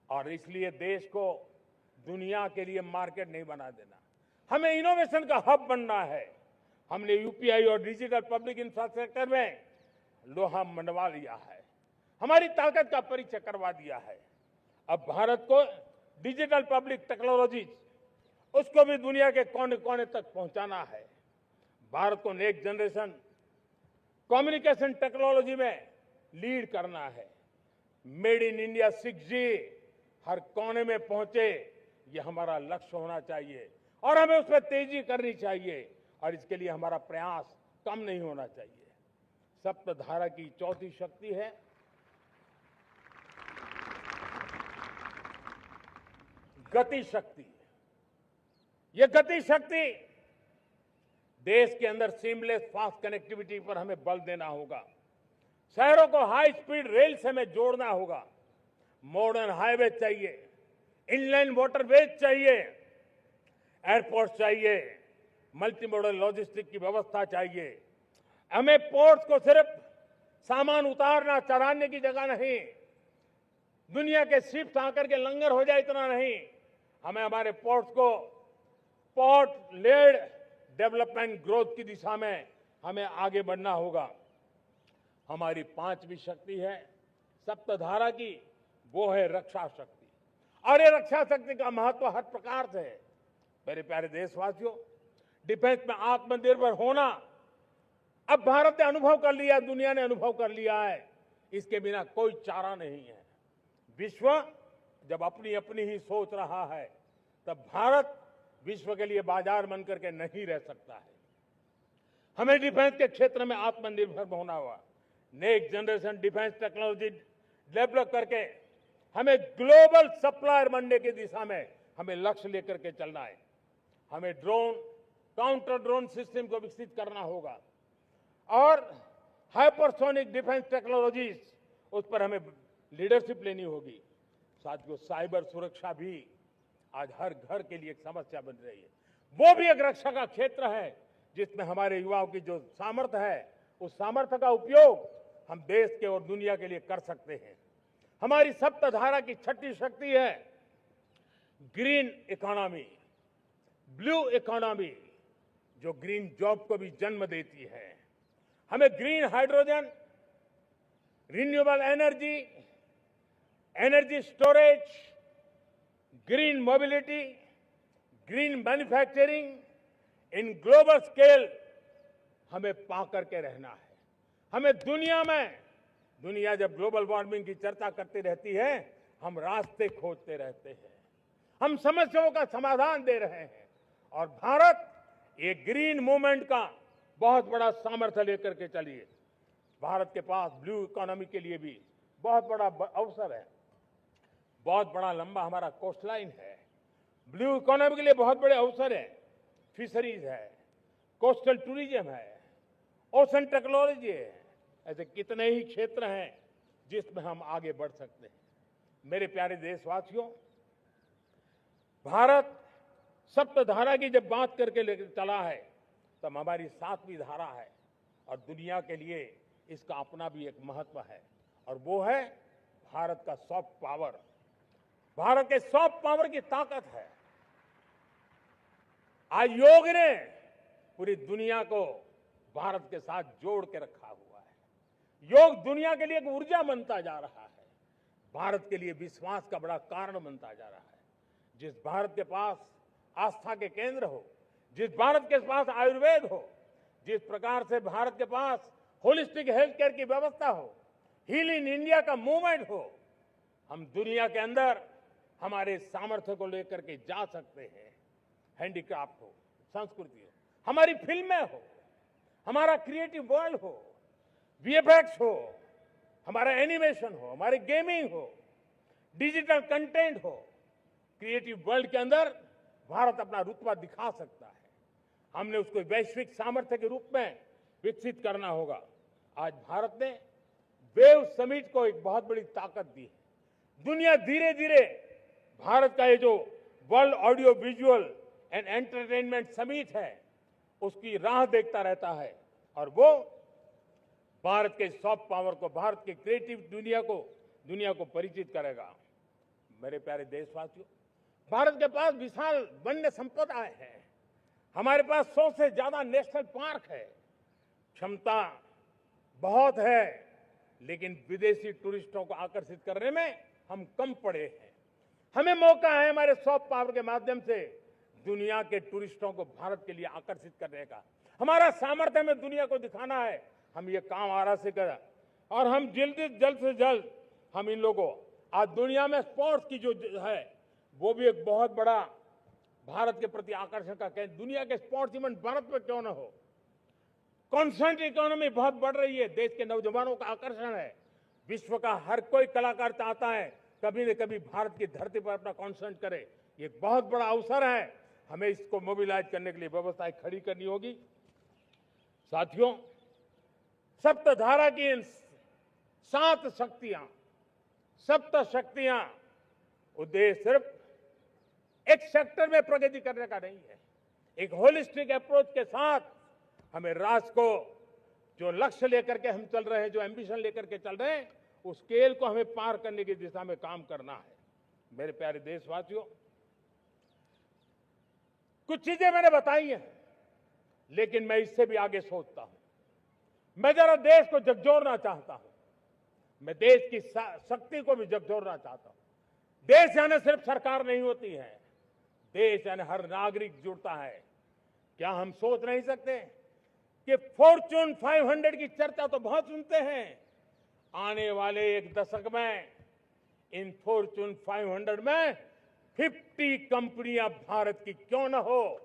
और इसलिए देश को दुनिया के लिए मार्केट नहीं बना देना, हमें इनोवेशन का हब बनना है। हमने यूपीआई और डिजिटल पब्लिक इंफ्रास्ट्रक्चर में लोहा मनवा लिया है, हमारी ताकत का परिचय करवा दिया है। अब भारत को डिजिटल पब्लिक टेक्नोलॉजी उसको भी दुनिया के कोने कोने तक पहुंचाना है। भारत को नेक्स्ट जनरेशन कम्युनिकेशन टेक्नोलॉजी में लीड करना है। मेड इन इंडिया 6G हर कोने में पहुंचे, ये हमारा लक्ष्य होना चाहिए और हमें उस पर तेजी करनी चाहिए और इसके लिए हमारा प्रयास कम नहीं होना चाहिए। सप्तधारा की चौथी शक्ति है गति शक्ति। ये गति शक्ति देश के अंदर सीमलेस फास्ट कनेक्टिविटी पर हमें बल देना होगा। शहरों को हाई स्पीड रेल से हमें जोड़ना होगा। मॉडर्न हाईवे चाहिए, इनलैंड वाटरवेज चाहिए, एयरपोर्ट चाहिए, मल्टी मॉडल लॉजिस्टिक की व्यवस्था चाहिए। हमें पोर्ट्स को सिर्फ सामान उतारना चढ़ाने की जगह नहीं, दुनिया के शिप्स आकर के लंगर हो जाए इतना नहीं, हमें हमारे पोर्ट्स को पोर्ट लेड डेवलपमेंट ग्रोथ की दिशा में हमें आगे बढ़ना होगा। हमारी पांचवी शक्ति है सप्तधारा की, वो है रक्षा शक्ति। और ये रक्षा शक्ति का महत्व हर प्रकार से है। मेरे प्यारे देशवासियों, डिफेंस में आत्मनिर्भर होना अब भारत ने अनुभव कर लिया, दुनिया ने अनुभव कर लिया है, इसके बिना कोई चारा नहीं है। विश्व जब अपनी अपनी ही सोच रहा है, तब भारत विश्व के लिए बाजार बन करके नहीं रह सकता है। हमें डिफेंस के क्षेत्र में आत्मनिर्भर होना होगा। Next generation defence technology develop करके हमें ग्लोबल सप्लायर बनने की दिशा में हमें लक्ष्य लेकर के चलना है। हमें ड्रोन, काउंटर ड्रोन सिस्टम को विकसित करना होगा और हाइपरसोनिक डिफेंस टेक्नोलॉजीज, उस पर हमें लीडरशिप लेनी होगी। साथियों, साइबर सुरक्षा भी आज हर घर के लिए एक समस्या बन रही है। वो भी एक रक्षा का क्षेत्र है जिसमें हमारे युवाओं की जो सामर्थ्य है, उस सामर्थ्य का उपयोग हम देश के और दुनिया के लिए कर सकते हैं। हमारी सप्तधारा की छठी शक्ति है ग्रीन इकोनॉमी, ब्लू इकोनॉमी, जो ग्रीन जॉब को भी जन्म देती है। हमें green hydrogen, renewable energy, energy storage, green mobility, green manufacturing in global scale हमें पा करके रहना है। हमें दुनिया जब ग्लोबल वार्मिंग की चर्चा करती रहती है, हम रास्ते खोजते रहते हैं, हम समस्याओं का समाधान दे रहे हैं और भारत ये ग्रीन मूवमेंट का बहुत बड़ा सामर्थ्य लेकर के चलिए। भारत के पास ब्लू इकोनॉमी के लिए भी बहुत बड़ा अवसर है। बहुत बड़ा लंबा हमारा कोस्ट लाइन है। ब्लू इकोनॉमी के लिए बहुत बड़े अवसर है। फिशरीज है, कोस्टल टूरिज्म है, ओशन टेक्नोलॉजी है। ऐसे कितने ही क्षेत्र हैं जिसमें हम आगे बढ़ सकते हैं। मेरे प्यारे देशवासियों, भारत सप्तधारा की जब बात करके लेकर चला है, तब हमारी सातवीं धारा है और दुनिया के लिए इसका अपना भी एक महत्व है और वो है भारत का सॉफ्ट पावर। भारत के सॉफ्ट पावर की ताकत है। आज योग ने पूरी दुनिया को भारत के साथ जोड़ के रखा हुआ है। योग दुनिया के लिए एक ऊर्जा बनता जा रहा है, भारत के लिए विश्वास का बड़ा कारण बनता जा रहा है। जिस भारत के पास आस्था के केंद्र हो, जिस भारत के पास आयुर्वेद हो, जिस प्रकार से भारत के पास होलिस्टिक हेल्थ केयर की व्यवस्था हो, हील इन इंडिया का मूवमेंट हो, हम दुनिया के अंदर हमारे सामर्थ्य को लेकर के जा सकते हैं। हैंडीक्राफ्ट हो, संस्कृति हो, हमारी फिल्में हो, हमारा क्रिएटिव वर्ल्ड हो, वीएफएक्स हो, हमारा एनिमेशन हो, हमारी गेमिंग हो, डिजिटल कंटेंट हो, क्रिएटिव वर्ल्ड के अंदर भारत अपना रुतबा दिखा सकता है। हमने उसको वैश्विक सामर्थ्य के रूप में विकसित करना होगा। आज भारत ने वेव समिट को एक बहुत बड़ी ताकत दी है। दुनिया धीरे धीरे भारत का ये जो world audio visual and entertainment summit है, उसकी राह देखता रहता है और वो भारत के सॉफ्ट पावर को, भारत के क्रिएटिव दुनिया को परिचित करेगा। मेरे प्यारे देशवासियों, भारत के पास विशाल वन्य संपदा है। हमारे पास 100 से ज्यादा नेशनल पार्क है, क्षमता बहुत है, लेकिन विदेशी टूरिस्टों को आकर्षित करने में हम कम पड़े हैं। हमें मौका है हमारे सॉफ्ट पावर के माध्यम से दुनिया के टूरिस्टों को भारत के लिए आकर्षित करने का। हमारा सामर्थ्य हमें दुनिया को दिखाना है। हम ये काम आरा से करें और हम जल्द से जल्द हम इन लोगों को आज दुनिया में स्पोर्ट्स की जो है वो भी एक बहुत बड़ा भारत के प्रति आकर्षण का केंद्र। दुनिया के स्पोर्ट्स इवेंट भारत में क्यों ना हो। कॉन्स्टेंट इकोनॉमी बहुत बढ़ रही है, देश के नौजवानों का आकर्षण है। विश्व का हर कोई कलाकार चाहता है कभी न कभी भारत की धरती पर अपना कॉन्सर्ट करे। ये बहुत बड़ा अवसर है, हमें इसको मोबिलाइज करने के लिए व्यवस्थाएं खड़ी करनी होगी। साथियों, सप्तधारा की इन 7 शक्तियां उद्देश्य सिर्फ एक सेक्टर में प्रगति करने का नहीं है। एक होलिस्टिक अप्रोच के साथ हमें राष्ट्र को जो लक्ष्य लेकर के हम चल रहे हैं, जो एम्बिशन लेकर के चल रहे हैं, उस स्केल को हमें पार करने की दिशा में काम करना है। मेरे प्यारे देशवासियों, कुछ चीजें मैंने बताई हैं, लेकिन मैं इससे भी आगे सोचता हूं। मैं जरा देश को झकझोरना चाहता हूं। मैं देश की शक्ति को भी झकझोरना चाहता हूं। देश यानी सिर्फ सरकार नहीं होती है, देश यानी हर नागरिक जुड़ता है। क्या हम सोच नहीं सकते कि फॉर्च्यून 500 की चर्चा तो बहुत सुनते हैं, आने वाले एक दशक में इन फॉर्च्यून 500 में 50 कंपनियां भारत की क्यों न हो,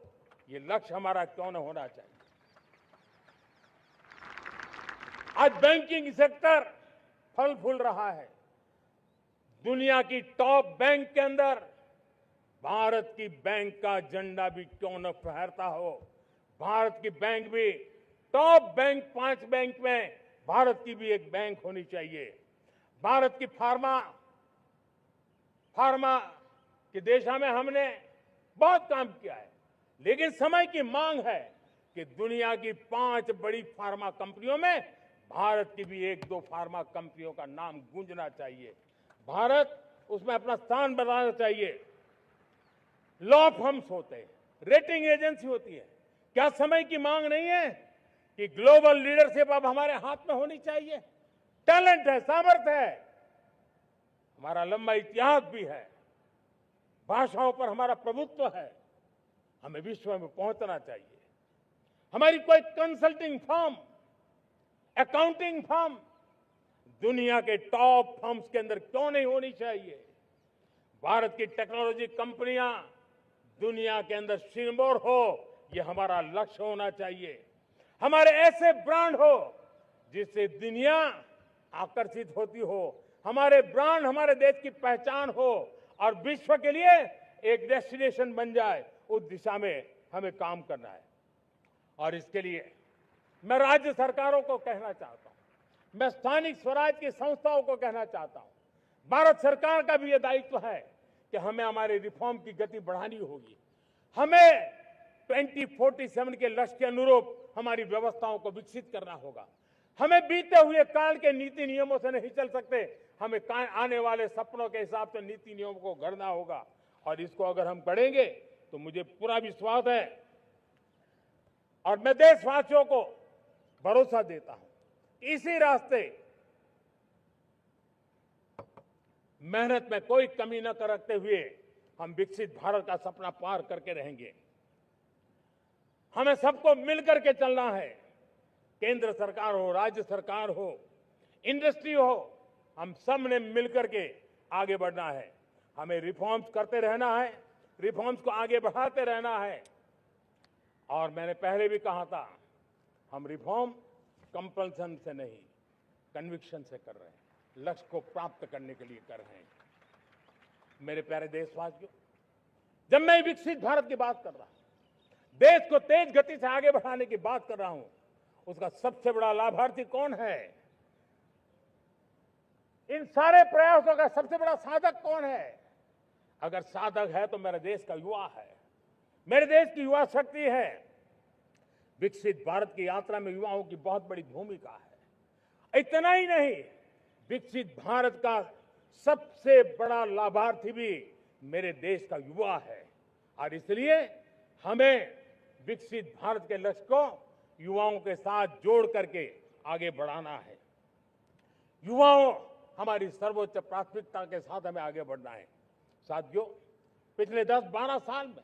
ये लक्ष्य हमारा क्यों न होना चाहिए। आज बैंकिंग सेक्टर फल फूल रहा है। दुनिया की टॉप बैंक के अंदर भारत की बैंक का झंडा भी क्यों न फहरता हो। भारत की बैंक भी टॉप बैंक 5 बैंक में भारत की भी एक बैंक होनी चाहिए। भारत की फार्मा की दिशा में हमने बहुत काम किया है, लेकिन समय की मांग है कि दुनिया की 5 बड़ी फार्मा कंपनियों में भारत की भी 1-2 फार्मा कंपनियों का नाम गूंजना चाहिए। भारत उसमें अपना स्थान बनाना चाहिए। लॉ फर्म्स होते हैं, रेटिंग एजेंसी होती है। क्या समय की मांग नहीं है कि ग्लोबल लीडरशिप अब हमारे हाथ में होनी चाहिए। टैलेंट है, सामर्थ्य है, हमारा लंबा इतिहास भी है, भाषाओं पर हमारा प्रभुत्व है। हमें विश्व में पहुंचना चाहिए। हमारी कोई कंसल्टिंग फर्म, अकाउंटिंग फर्म दुनिया के टॉप फर्म्स के अंदर क्यों नहीं होनी चाहिए। भारत की टेक्नोलॉजी कंपनियां दुनिया के अंदर सिरमौर हो, यह हमारा लक्ष्य होना चाहिए। हमारे ऐसे ब्रांड हो जिससे दुनिया आकर्षित होती हो। हमारे ब्रांड हमारे देश की पहचान हो और विश्व के लिए एक डेस्टिनेशन बन जाए। उस दिशा में हमें काम करना है और इसके लिए मैं राज्य सरकारों को कहना चाहता हूं, मैं स्थानिक स्वराज की संस्थाओं को कहना चाहता हूं, भारत सरकार का भी यह दायित्व है कि हमें हमारे रिफॉर्म की गति बढ़ानी होगी। हमें 2047 के लक्ष्य के अनुरूप हमारी व्यवस्थाओं को विकसित करना होगा। हमें बीते हुए काल के नीति नियमों से नहीं चल सकते, हमें आने वाले सपनों के हिसाब से नीति नियमों को गढ़ना होगा और इसको अगर हम गढ़ेंगे तो मुझे पूरा विश्वास है और मैं देशवासियों को भरोसा देता हूं, इसी रास्ते मेहनत में कोई कमी न करते हुए हम विकसित भारत का सपना पार करके रहेंगे। हमें सबको मिलकर के चलना है, केंद्र सरकार हो, राज्य सरकार हो, इंडस्ट्री हो, हम सब ने मिलकर के आगे बढ़ना है। हमें रिफॉर्म्स करते रहना है, रिफॉर्म्स को आगे बढ़ाते रहना है। और मैंने पहले भी कहा था, हम रिफॉर्म कंपल्सन से नहीं, कन्विक्शन से कर रहे हैं, लक्ष्य को प्राप्त करने के लिए कर रहे हैं। मेरे प्यारे देशवासियों, जब मैं विकसित भारत की बात कर रहा हूं, देश को तेज गति से आगे बढ़ाने की बात कर रहा हूं, उसका सबसे बड़ा लाभार्थी कौन है? इन सारे प्रयासों का सबसे बड़ा साधक कौन है? अगर साधक है तो मेरे देश का युवा है, मेरे देश की युवा शक्ति है। विकसित भारत की यात्रा में युवाओं की बहुत बड़ी भूमिका है। इतना ही नहीं, विकसित भारत का सबसे बड़ा लाभार्थी भी मेरे देश का युवा है और इसलिए हमें विकसित भारत के लक्ष्य को युवाओं के साथ जोड़ करके आगे बढ़ाना है। युवाओं हमारी सर्वोच्च प्राथमिकता के साथ हमें आगे बढ़ना है। साथियों, पिछले 10-12 साल में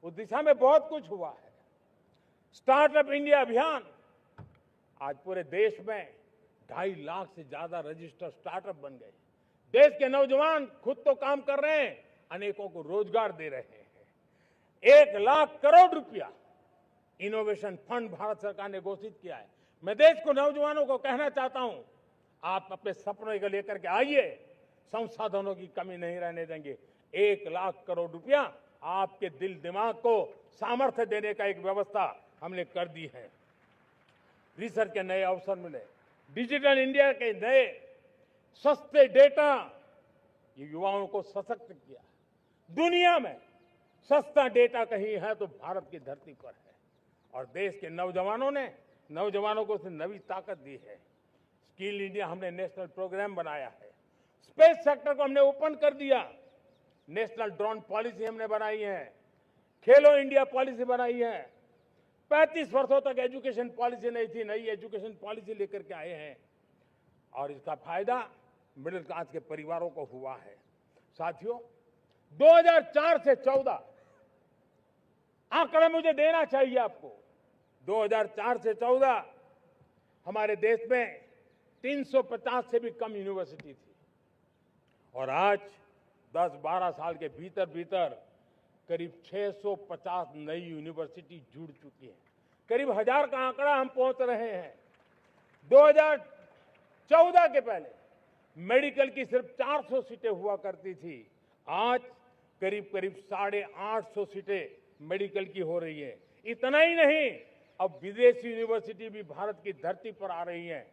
उस दिशा में बहुत कुछ हुआ है। स्टार्टअप इंडिया अभियान, आज पूरे देश में 2.5 लाख से ज्यादा रजिस्टर्ड स्टार्टअप बन गए। देश के नौजवान खुद तो काम कर रहे हैं, अनेकों को रोजगार दे रहे हैं। 1 लाख करोड़ रुपया इनोवेशन फंड भारत सरकार ने घोषित किया है। मैं देश को, नौजवानों को कहना चाहता हूं, आप अपने सपनों को लेकर के आइए, संसाधनों की कमी नहीं रहने देंगे। 1 लाख करोड़ रुपया आपके दिल दिमाग को सामर्थ्य देने का एक व्यवस्था हमने कर दी है। रिसर्च के नए अवसर मिले, डिजिटल इंडिया के नए सस्ते डेटा, ये युवाओं को सशक्त किया। दुनिया में सस्ता डेटा कहीं है तो भारत की धरती पर है, और देश के नौजवानों को उसने नई ताकत दी है। स्किल इंडिया हमने नेशनल प्रोग्राम बनाया है। स्पेस सेक्टर को हमने ओपन कर दिया। नेशनल ड्रोन पॉलिसी हमने बनाई है। खेलो इंडिया पॉलिसी बनाई है। 35 वर्षों तक एजुकेशन पॉलिसी नहीं थी, नई एजुकेशन पॉलिसी लेकर के आए हैं, और इसका फायदा मिडिल क्लास के परिवारों को हुआ है। साथियों, 2004 से 14 आंकड़े मुझे देना चाहिए आपको। 2004 से 14 हमारे देश में 350 से भी कम यूनिवर्सिटी थी, और आज 10-12 साल के भीतर भीतर करीब 650 नई यूनिवर्सिटी जुड़ चुकी है। करीब 1000 का आंकड़ा हम पहुंच रहे हैं। 2014 के पहले मेडिकल की सिर्फ 400 सीटें हुआ करती थी, आज करीब 850 सीटें मेडिकल की हो रही है। इतना ही नहीं, अब विदेशी यूनिवर्सिटी भी भारत की धरती पर आ रही है।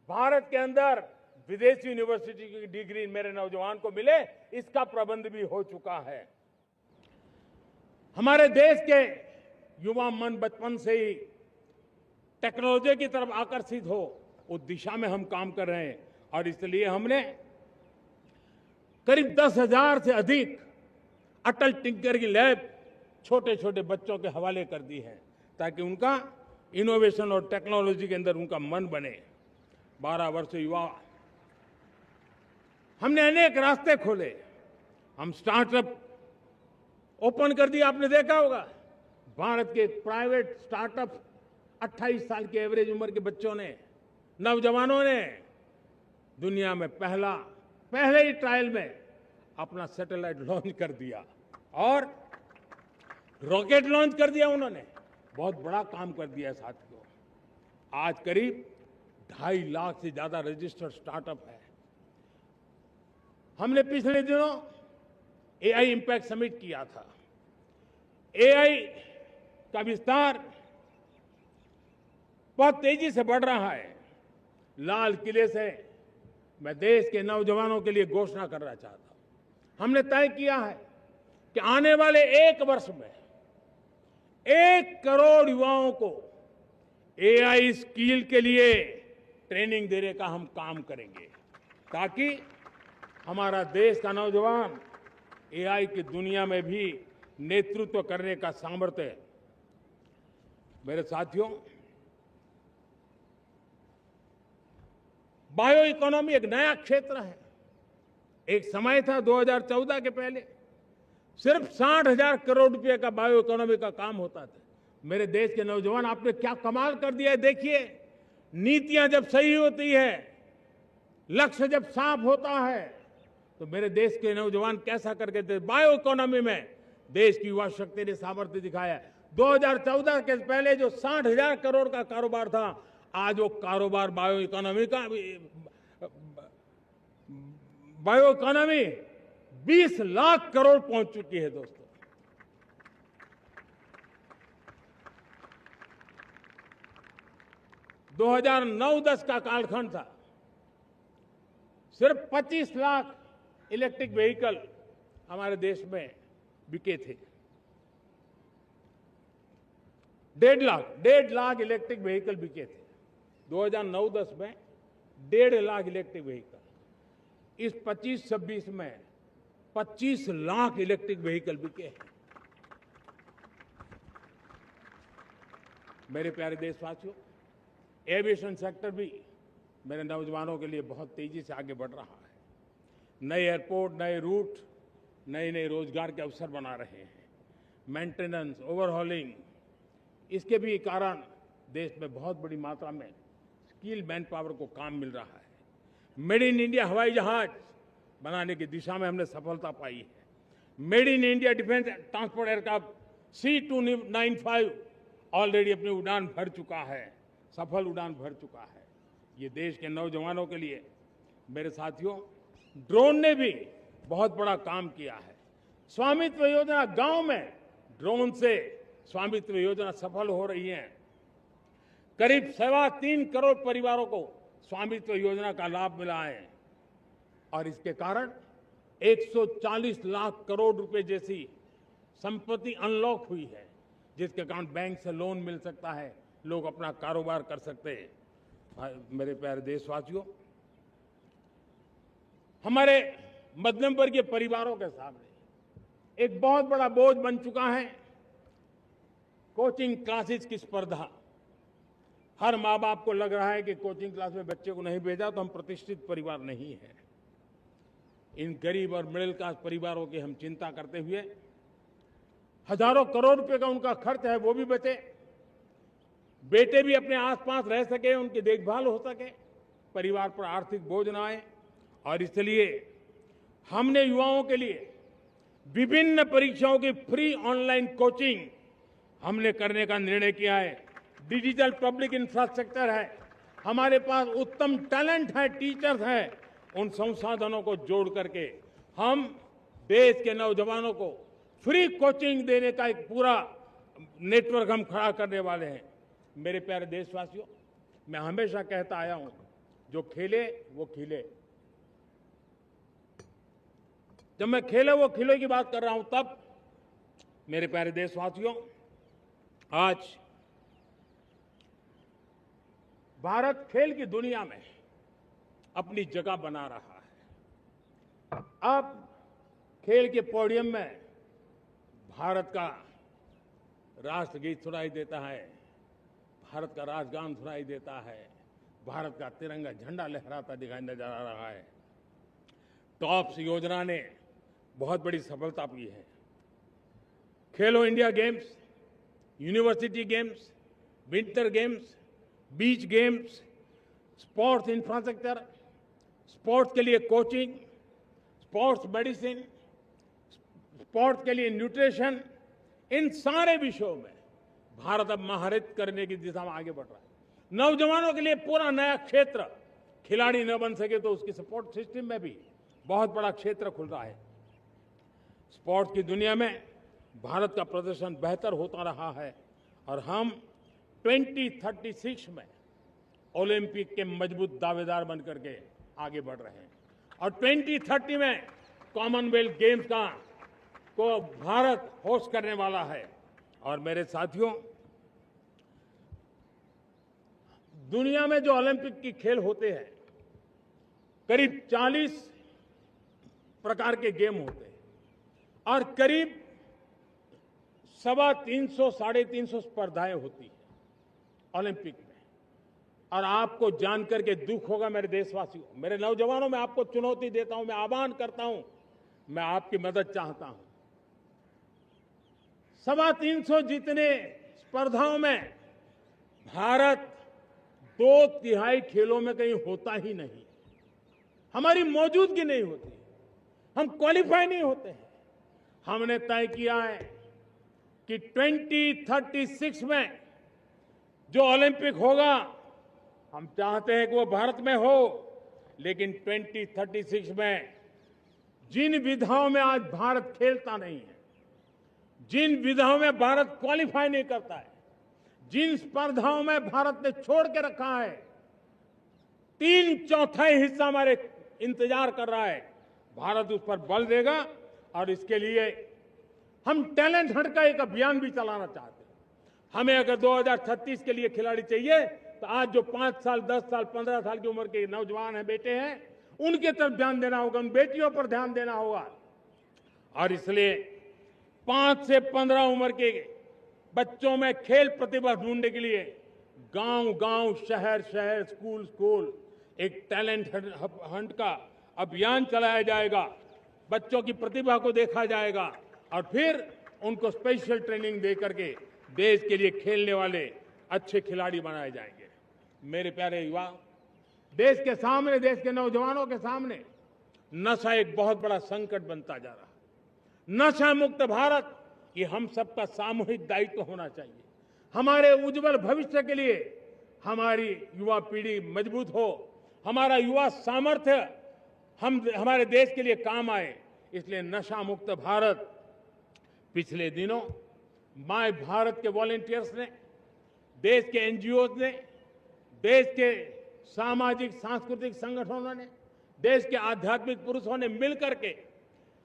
भारत के अंदर विदेशी यूनिवर्सिटी की डिग्री मेरे नौजवान को मिले, इसका प्रबंध भी हो चुका है। हमारे देश के युवा मन बचपन से ही टेक्नोलॉजी की तरफ आकर्षित हो, उस दिशा में हम काम कर रहे हैं, और इसलिए हमने करीब 10,000 से अधिक अटल टिंकरिंग लैब छोटे छोटे बच्चों के हवाले कर दी है, ताकि उनका इनोवेशन और टेक्नोलॉजी के अंदर उनका मन बने। 12 वर्ष युवा, हमने अनेक रास्ते खोले। हम स्टार्टअप ओपन कर दिया, आपने देखा होगा। भारत के प्राइवेट स्टार्टअप 28 साल के एवरेज उम्र के बच्चों ने, नौजवानों ने दुनिया में पहले ही ट्रायल में अपना सैटेलाइट लॉन्च कर दिया और रॉकेट लॉन्च कर दिया। उन्होंने बहुत बड़ा काम कर दिया साथियों। आज करीब 2.5 लाख से ज्यादा रजिस्टर्ड स्टार्टअप है। हमने पिछले दिनों एआई इंपैक्ट समिट किया था। एआई का विस्तार बहुत तेजी से बढ़ रहा है। लाल किले से मैं देश के नौजवानों के लिए घोषणा करना चाहता हूं। हमने तय किया है कि आने वाले 1 वर्ष में 1 करोड़ युवाओं को एआई स्किल के लिए ट्रेनिंग देने का हम काम करेंगे, ताकि हमारा देश का नौजवान एआई की दुनिया में भी नेतृत्व करने का सामर्थ्य। मेरे साथियों, बायो इकोनॉमी एक नया क्षेत्र है। एक समय था 2014 के पहले सिर्फ 60,000 करोड़ रुपए का बायो इकोनॉमी का काम होता था। मेरे देश के नौजवान, आपने क्या कमाल कर दिया है। देखिए, नीतियां जब सही होती है, लक्ष्य जब साफ होता है, तो मेरे देश के नौजवान कैसा करके थे। बायो इकोनॉमी में देश की युवा शक्ति ने सामर्थ्य दिखाया है। 2014 के पहले जो 60,000 करोड़ का कारोबार था, आज वो कारोबार बायो इकोनॉमी 20 लाख करोड़ पहुंच चुकी है। दोस्तों, दो 2009-10 का कालखंड था, सिर्फ 25 लाख इलेक्ट्रिक व्हीकल हमारे देश में बिके थे। 1.5 लाख इलेक्ट्रिक व्हीकल बिके थे 2009-10 में। 1.5 लाख इलेक्ट्रिक व्हीकल। इस 25-26 में 25 लाख इलेक्ट्रिक व्हीकल बिके हैं। मेरे प्यारे देशवासियों, एविएशन सेक्टर भी मेरे नौजवानों के लिए बहुत तेजी से आगे बढ़ रहा है। नए एयरपोर्ट, नए रूट, नए नए रोजगार के अवसर बना रहे हैं। मेंटेनेंस, ओवरहॉलिंग, इसके भी कारण देश में बहुत बड़ी मात्रा में स्किल मैन पावर को काम मिल रहा है। मेड इन इंडिया हवाई जहाज बनाने की दिशा में हमने सफलता पाई है। Made in India defence transport aircraft C295 already अपनी उड़ान भर चुका है, सफल उड़ान भर चुका है। ये देश के नौजवानों के लिए, मेरे साथियों, ड्रोन ने भी बहुत बड़ा काम किया है। स्वामित्व योजना, गांव में ड्रोन से स्वामित्व योजना सफल हो रही है। करीब 3.25 करोड़ परिवारों को स्वामित्व योजना का लाभ मिला है और इसके कारण 140 लाख करोड़ रुपए जैसी संपत्ति अनलॉक हुई है, जिसके कारण बैंक से लोन मिल सकता है, लोग अपना कारोबार कर सकते हैं। मेरे प्यारे देशवासियों, हमारे मध्यम वर्गीय परिवारों के सामने एक बहुत बड़ा बोझ बन चुका है कोचिंग क्लासेस की स्पर्धा। हर माँ बाप को लग रहा है कि कोचिंग क्लास में बच्चे को नहीं भेजा तो हम प्रतिष्ठित परिवार नहीं है। इन गरीब और मिडिल क्लास परिवारों की हम चिंता करते हुए हजारों करोड़ रुपए का उनका खर्च है वो भी बचे, बेटे भी अपने आसपास रह सके, उनकी देखभाल हो सके, परिवार पर आर्थिक बोझ न आए। और इसलिए हमने युवाओं के लिए विभिन्न परीक्षाओं की फ्री ऑनलाइन कोचिंग हमने करने का निर्णय किया है। डिजिटल पब्लिक इंफ्रास्ट्रक्चर है, हमारे पास उत्तम टैलेंट है, टीचर्स हैं, उन संसाधनों को जोड़ करके हम देश के नौजवानों को फ्री कोचिंग देने का एक पूरा नेटवर्क हम खड़ा करने वाले हैं। मेरे प्यारे देशवासियों, मैं हमेशा कहता आया हूं, जो खेले वो खिले। जब मैं खेले वो खिले की बात कर रहा हूं, तब मेरे प्यारे देशवासियों, आज भारत खेल की दुनिया में अपनी जगह बना रहा है। अब खेल के पोडियम में भारत का राष्ट्रगीत सुनाई देता है, भारत का राष्ट्रगान सुनाई देता है, भारत का तिरंगा झंडा लहराता दिखाई नजर आ रहा है। टॉप्स योजना ने बहुत बड़ी सफलता पाई है। खेलो India games, university games, winter games, beach games, sports infrastructure, sports के लिए कोचिंग, स्पोर्ट्स मेडिसिन, स्पोर्ट्स के लिए न्यूट्रिशन, इन सारे विषयों में भारत अब महारत करने की दिशा में आगे बढ़ रहा है। नौजवानों के लिए पूरा नया क्षेत्र, खिलाड़ी न बन सके तो उसकी सपोर्ट सिस्टम में भी बहुत बड़ा क्षेत्र खुल रहा है। स्पोर्ट्स की दुनिया में भारत का प्रदर्शन बेहतर होता रहा है और हम 2036 में ओलंपिक के मजबूत दावेदार बनकर के आगे बढ़ रहे हैं और 2030 में कॉमनवेल्थ गेम्स को भारत होस्ट करने वाला है। और मेरे साथियों, दुनिया में जो ओलंपिक की खेल होते हैं, करीब 40 प्रकार के गेम होते हैं और करीब 350-350 स्पर्धाएं होती हैं ओलंपिक में। और आपको जानकर के दुख होगा मेरे देशवासियों, मेरे नौजवानों, मैं आपको चुनौती देता हूं, मैं आह्वान करता हूं, मैं आपकी मदद चाहता हूं। 350 जितने स्पर्धाओं में भारत 2/3 खेलों में कहीं होता ही नहीं, हमारी मौजूदगी नहीं होती, हम क्वालिफाई नहीं होते हैं। हमने तय किया है कि 2036 में जो ओलंपिक होगा, हम चाहते हैं कि वो भारत में हो, लेकिन 2036 में जिन विधाओं में आज भारत खेलता नहीं है, जिन विधाओं में भारत क्वालिफाई नहीं करता है, जिन स्पर्धाओं में भारत ने छोड़ के रखा है, 3/4 हिस्सा हमारे इंतजार कर रहा है, भारत उस पर बल देगा। और इसके लिए हम टैलेंट हंट का एक अभियान भी चलाना चाहते हैं। हमें अगर 2036 के लिए खिलाड़ी चाहिए तो आज जो 5 साल, 10 साल, 15 साल की उम्र के नौजवान हैं, बेटे हैं, उनके तरफ ध्यान देना होगा, उन बेटियों पर ध्यान देना होगा। और इसलिए 5 से 15 उम्र के बच्चों में खेल प्रतिभा ढूंढने के लिए गांव-गांव, शहर-शहर, स्कूल-स्कूल एक टैलेंट हंट का अभियान चलाया जाएगा। बच्चों की प्रतिभा को देखा जाएगा और फिर उनको स्पेशल ट्रेनिंग दे करके देश के लिए खेलने वाले अच्छे खिलाड़ी बनाए जाएंगे। मेरे प्यारे युवा, देश के सामने, देश के नौजवानों के सामने नशा एक बहुत बड़ा संकट बनता जा रहा है। नशा मुक्त भारत, ये हम सबका सामूहिक दायित्व होना चाहिए। हमारे उज्जवल भविष्य के लिए हमारी युवा पीढ़ी मजबूत हो, हमारा युवा सामर्थ्य हमारे देश के लिए काम आए, इसलिए नशा मुक्त भारत। पिछले दिनों माय भारत के वॉलंटियर्स ने, देश के एनजीओ ने, देश के सामाजिक सांस्कृतिक संगठनों ने, देश के आध्यात्मिक पुरुषों ने मिलकर के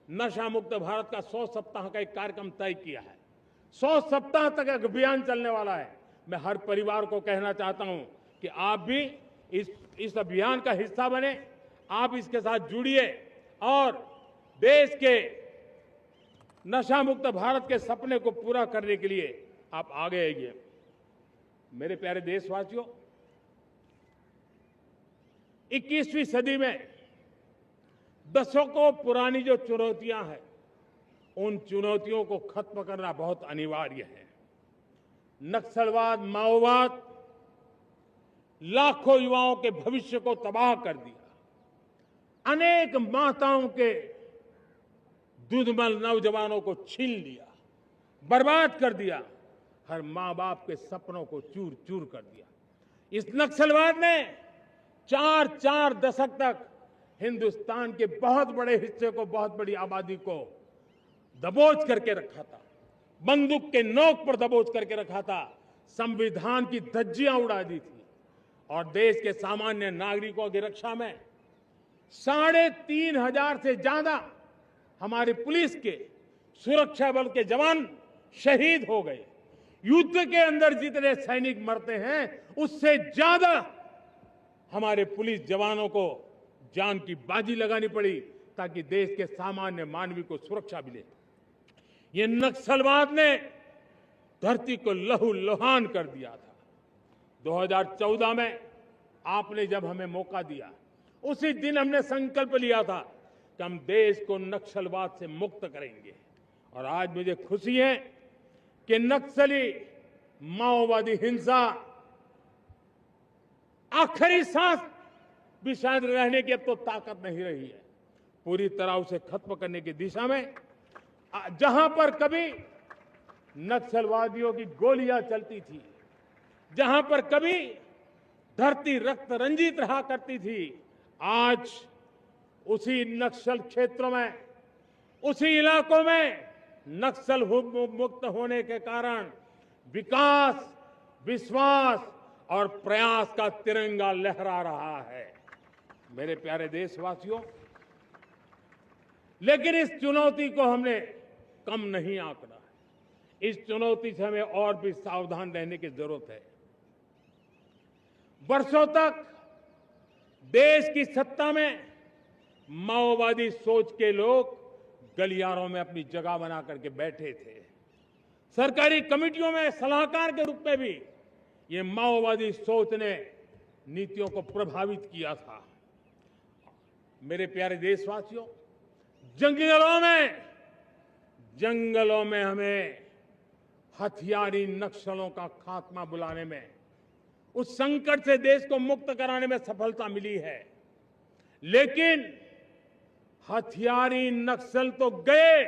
नशा मुक्त भारत का 100 सप्ताह का एक कार्यक्रम तय किया है। 100 सप्ताह तक एक अभियान चलने वाला है। मैं हर परिवार को कहना चाहता हूं कि आप भी इस अभियान का हिस्सा बने, आप इसके साथ जुड़िए और देश के नशा मुक्त भारत के सपने को पूरा करने के लिए आप आगे आइए। मेरे प्यारे देशवासियों, 21वीं सदी में दशकों पुरानी जो चुनौतियां हैं, उन चुनौतियों को खत्म करना बहुत अनिवार्य है। नक्सलवाद, माओवाद लाखों युवाओं के भविष्य को तबाह कर दिया। अनेक माताओं के दूधमल नौजवानों को छीन लिया, बर्बाद कर दिया, हर मां बाप के सपनों को चूर चूर कर दिया। इस नक्सलवाद ने 4 दशक तक हिंदुस्तान के बहुत बड़े हिस्से को, बहुत बड़ी आबादी को दबोच करके रखा था, बंदूक के नोक पर दबोच करके रखा था, संविधान की धज्जियां उड़ा दी थी और देश के सामान्य नागरिकों की रक्षा में 3,500 से ज्यादा हमारे पुलिस के, सुरक्षा बल के जवान शहीद हो गए। युद्ध के अंदर जितने सैनिक मरते हैं, उससे ज्यादा हमारे पुलिस जवानों को जान की बाजी लगानी पड़ी ताकि देश के सामान्य मानवी को सुरक्षा मिले। ये नक्सलवाद ने धरती को लहूलुहान कर दिया था। 2014 में आपने जब हमें मौका दिया, उसी दिन हमने संकल्प लिया था कि हम देश को नक्सलवाद से मुक्त करेंगे। और आज मुझे खुशी है कि नक्सली माओवादी हिंसा आखिरी सांस भी शायद रहने की अब तो ताकत नहीं रही है। पूरी तरह उसे खत्म करने की दिशा में जहां पर कभी नक्सलवादियों की गोलियां चलती थी, जहां पर कभी धरती रक्त रंजित रहा करती थी, आज उसी नक्सल क्षेत्रों में, उसी इलाकों में नक्सल मुक्त होने के कारण विकास, विश्वास और प्रयास का तिरंगा लहरा रहा है। मेरे प्यारे देशवासियों, लेकिन इस चुनौती को हमने कम नहीं आंकना है। इस चुनौती से हमें और भी सावधान रहने की जरूरत है। वर्षों तक देश की सत्ता में माओवादी सोच के लोग गलियारों में अपनी जगह बना करके बैठे थे। सरकारी कमेटियों में सलाहकार के रूप में भी ये माओवादी सोच ने नीतियों को प्रभावित किया था। मेरे प्यारे देशवासियों, जंगलों में हमें हथियारी नक्सलों का खात्मा बुलाने में, उस संकट से देश को मुक्त कराने में सफलता मिली है। लेकिन हथियारी नक्सल तो गए,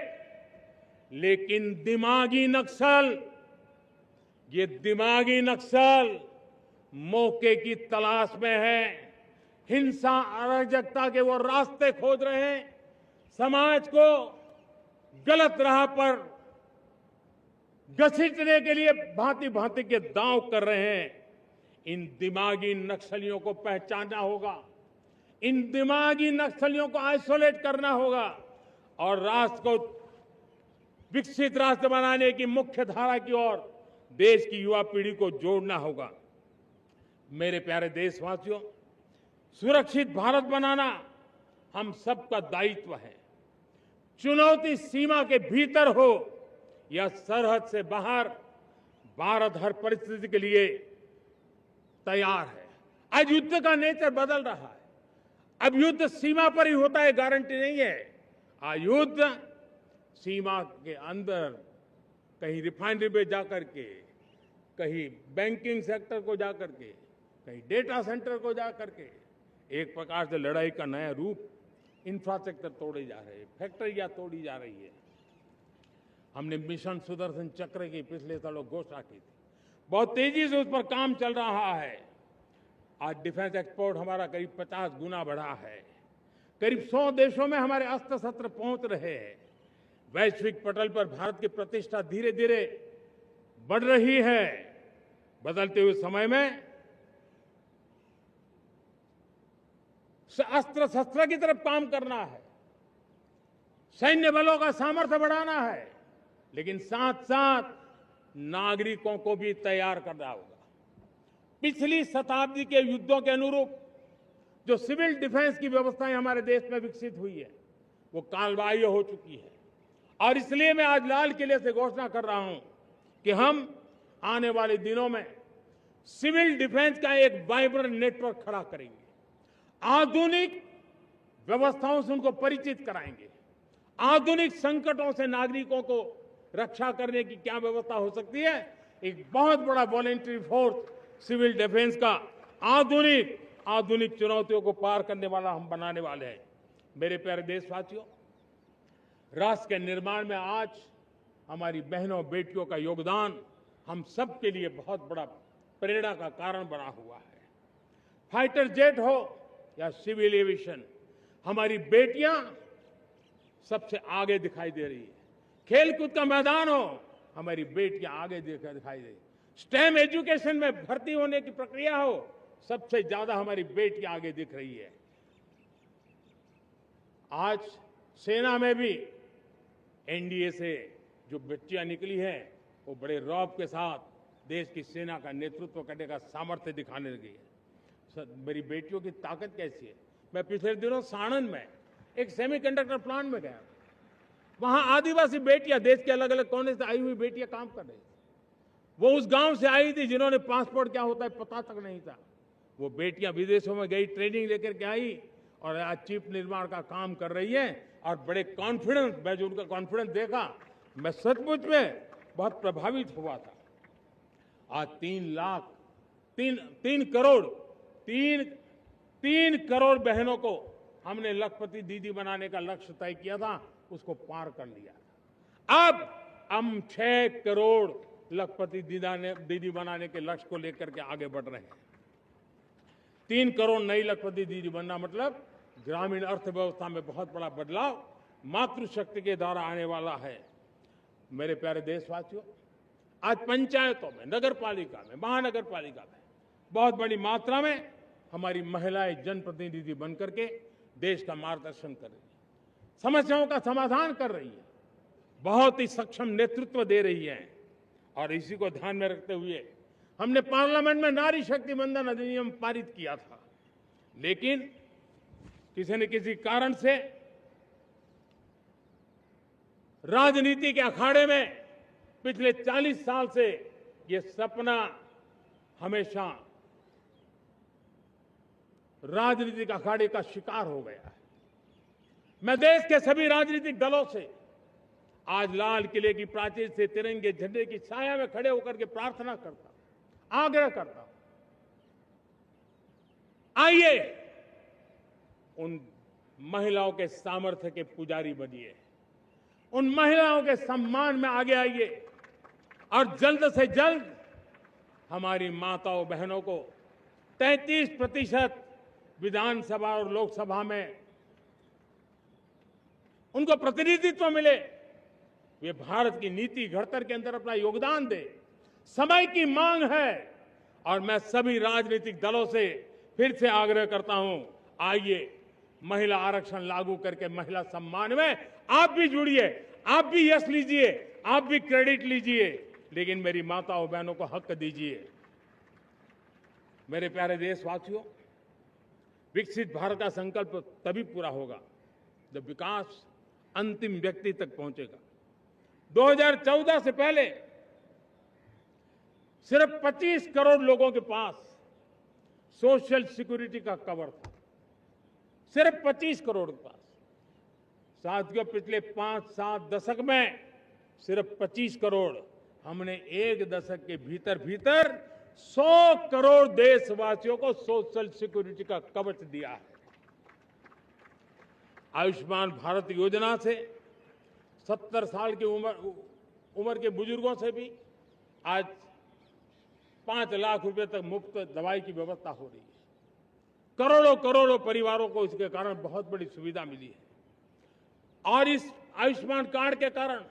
लेकिन दिमागी नक्सल, ये दिमागी नक्सल मौके की तलाश में है। हिंसा, अराजकता के वो रास्ते खोज रहे हैं, समाज को गलत राह पर घसीटने के लिए भांति भांति के दांव कर रहे हैं। इन दिमागी नक्सलियों को पहचानना होगा, इन दिमागी नक्सलियों को आइसोलेट करना होगा और राष्ट्र को विकसित राष्ट्र बनाने की मुख्य धारा की ओर देश की युवा पीढ़ी को जोड़ना होगा। मेरे प्यारे देशवासियों, सुरक्षित भारत बनाना हम सबका दायित्व है। चुनौती सीमा के भीतर हो या सरहद से बाहर, भारत हर परिस्थिति के लिए तैयार है। आज युद्ध का नेचर बदल रहा है। अब युद्ध सीमा पर ही होता है, गारंटी नहीं है। आज युद्ध सीमा के अंदर कहीं रिफाइनरी पे जाकर के, कहीं बैंकिंग सेक्टर को जाकर के, कहीं डेटा सेंटर को जाकर के, एक प्रकार से लड़ाई का नया रूप, इंफ्रास्ट्रक्चर तोड़े जा रहे हैं, फैक्ट्रियां तोड़ी जा रही है। हमने मिशन सुदर्शन चक्र की पिछले सालों घोषणा की थी, बहुत तेजी से उस पर काम चल रहा है। आज डिफेंस एक्सपोर्ट हमारा करीब 50 गुना बढ़ा है। करीब 100 देशों में हमारे अस्त्र शस्त्र पहुंच रहे हैं। वैश्विक पटल पर भारत की प्रतिष्ठा धीरे धीरे बढ़ रही है। बदलते हुए समय में अस्त्र शस्त्र की तरफ काम करना है, सैन्य बलों का सामर्थ्य बढ़ाना है, लेकिन साथ साथ नागरिकों को भी तैयार करना होगा। पिछली शताब्दी के युद्धों के अनुरूप जो सिविल डिफेंस की व्यवस्थाएं हमारे देश में विकसित हुई है, वो कालबाह्य हो चुकी है। और इसलिए मैं आज लाल किले से घोषणा कर रहा हूं कि हम आने वाले दिनों में सिविल डिफेंस का एक वाइब्रेंट नेटवर्क खड़ा करेंगे। आधुनिक व्यवस्थाओं से उनको परिचित कराएंगे। आधुनिक संकटों से नागरिकों को रक्षा करने की क्या व्यवस्था हो सकती है, एक बहुत बड़ा वॉलेंटरी फोर्स सिविल डिफेंस का आधुनिक चुनौतियों को पार करने वाला हम बनाने वाले हैं। मेरे प्यारे देशवासियों, राष्ट्र के निर्माण में आज हमारी बहनों बेटियों का योगदान हम सब के लिए बहुत बड़ा प्रेरणा का कारण बना हुआ है। फाइटर जेट हो या सिविल एविएशन, हमारी बेटियां सबसे आगे दिखाई दे रही है। खेलकूद का मैदान हो, हमारी बेटियां आगे दिखाई दे रही है। स्टेम एजुकेशन में भर्ती होने की प्रक्रिया हो, सबसे ज्यादा हमारी बेटियां आगे दिख रही है। आज सेना में भी एनडीए से जो बच्चियां निकली हैं, वो बड़े रौब के साथ देश की सेना का नेतृत्व करने का सामर्थ्य दिखाने लगी है। मेरी बेटियों की ताकत कैसी है। मैं पिछले दिनों साणंद में एक सेमीकंडक्टर प्लांट में गया। वहां आदिवासी बेटियां, देश के अलग अलग कोने से आई हुई बेटियां काम कर रही थी। वो उस गांव से आई थी जिन्होंने पासपोर्ट क्या होता है पता तक नहीं था। वो बेटियां विदेशों में गई, ट्रेनिंग लेकर के आई और आज चिप निर्माण का काम कर रही है और बड़े कॉन्फिडेंस, मैं जो उनका कॉन्फिडेंस देखा, मैं सचमुच में बहुत प्रभावित हुआ था। आज 3 करोड़ बहनों को हमने लखपति दीदी बनाने का लक्ष्य तय किया था, उसको पार कर लिया था। अब हम 6 करोड़ लखपति दीदी बनाने के लक्ष्य को लेकर के आगे बढ़ रहे हैं। 3 करोड़ नई लखपति दीदी बनना मतलब ग्रामीण अर्थव्यवस्था में बहुत बड़ा बदलाव मातृशक्ति के द्वारा आने वाला है। मेरे प्यारे देशवासियों, आज पंचायतों में, नगर पालिका में, महानगर पालिका में बहुत बड़ी मात्रा में हमारी महिलाएं जनप्रतिनिधि बनकर के देश का मार्गदर्शन कर रही है, समस्याओं का समाधान कर रही है, बहुत ही सक्षम नेतृत्व दे रही है। और इसी को ध्यान में रखते हुए हमने पार्लियामेंट में नारी शक्ति वंदन अधिनियम पारित किया था, लेकिन किसी न किसी कारण से राजनीति के अखाड़े में पिछले 40 साल से ये सपना हमेशा राजनीतिक अखाड़े का शिकार हो गया है। मैं देश के सभी राजनीतिक दलों से आज लाल किले की प्राचीर से तिरंगे झंडे की छाया में खड़े होकर के प्रार्थना करता हूं, आग्रह करता हूं, आइए उन महिलाओं के सामर्थ्य के पुजारी बनिए, उन महिलाओं के सम्मान में आगे आइए और जल्द से जल्द हमारी माताओं बहनों को 33% विधानसभा और लोकसभा में उनको प्रतिनिधित्व मिले। वे भारत की नीति घड़तर के अंदर अपना योगदान दे। समय की मांग है और मैं सभी राजनीतिक दलों से फिर से आग्रह करता हूं, आइए महिला आरक्षण लागू करके महिला सम्मान में आप भी जुड़िए, आप भी यश लीजिए, आप भी क्रेडिट लीजिए, लेकिन मेरी माताओं बहनों को हक दीजिए। मेरे प्यारे देशवासियों, विकसित भारत का संकल्प तभी पूरा होगा जब विकास अंतिम व्यक्ति तक पहुंचेगा। 2014 से पहले सिर्फ 25 करोड़ लोगों के पास सोशल सिक्योरिटी का कवर था, सिर्फ 25 करोड़ के पास। साथियों, पिछले 5-7 दशक में सिर्फ 25 करोड़, हमने एक दशक के भीतर भीतर 100 करोड़ देशवासियों को सोशल सिक्योरिटी का कवच दिया है। आयुष्मान भारत योजना से 70 साल की उम्र के बुजुर्गों से भी आज 5 लाख रुपए तक मुफ्त दवाई की व्यवस्था हो रही है। करोड़ों करोड़ों परिवारों को इसके कारण बहुत बड़ी सुविधा मिली है। और इस आयुष्मान कार्ड के कारण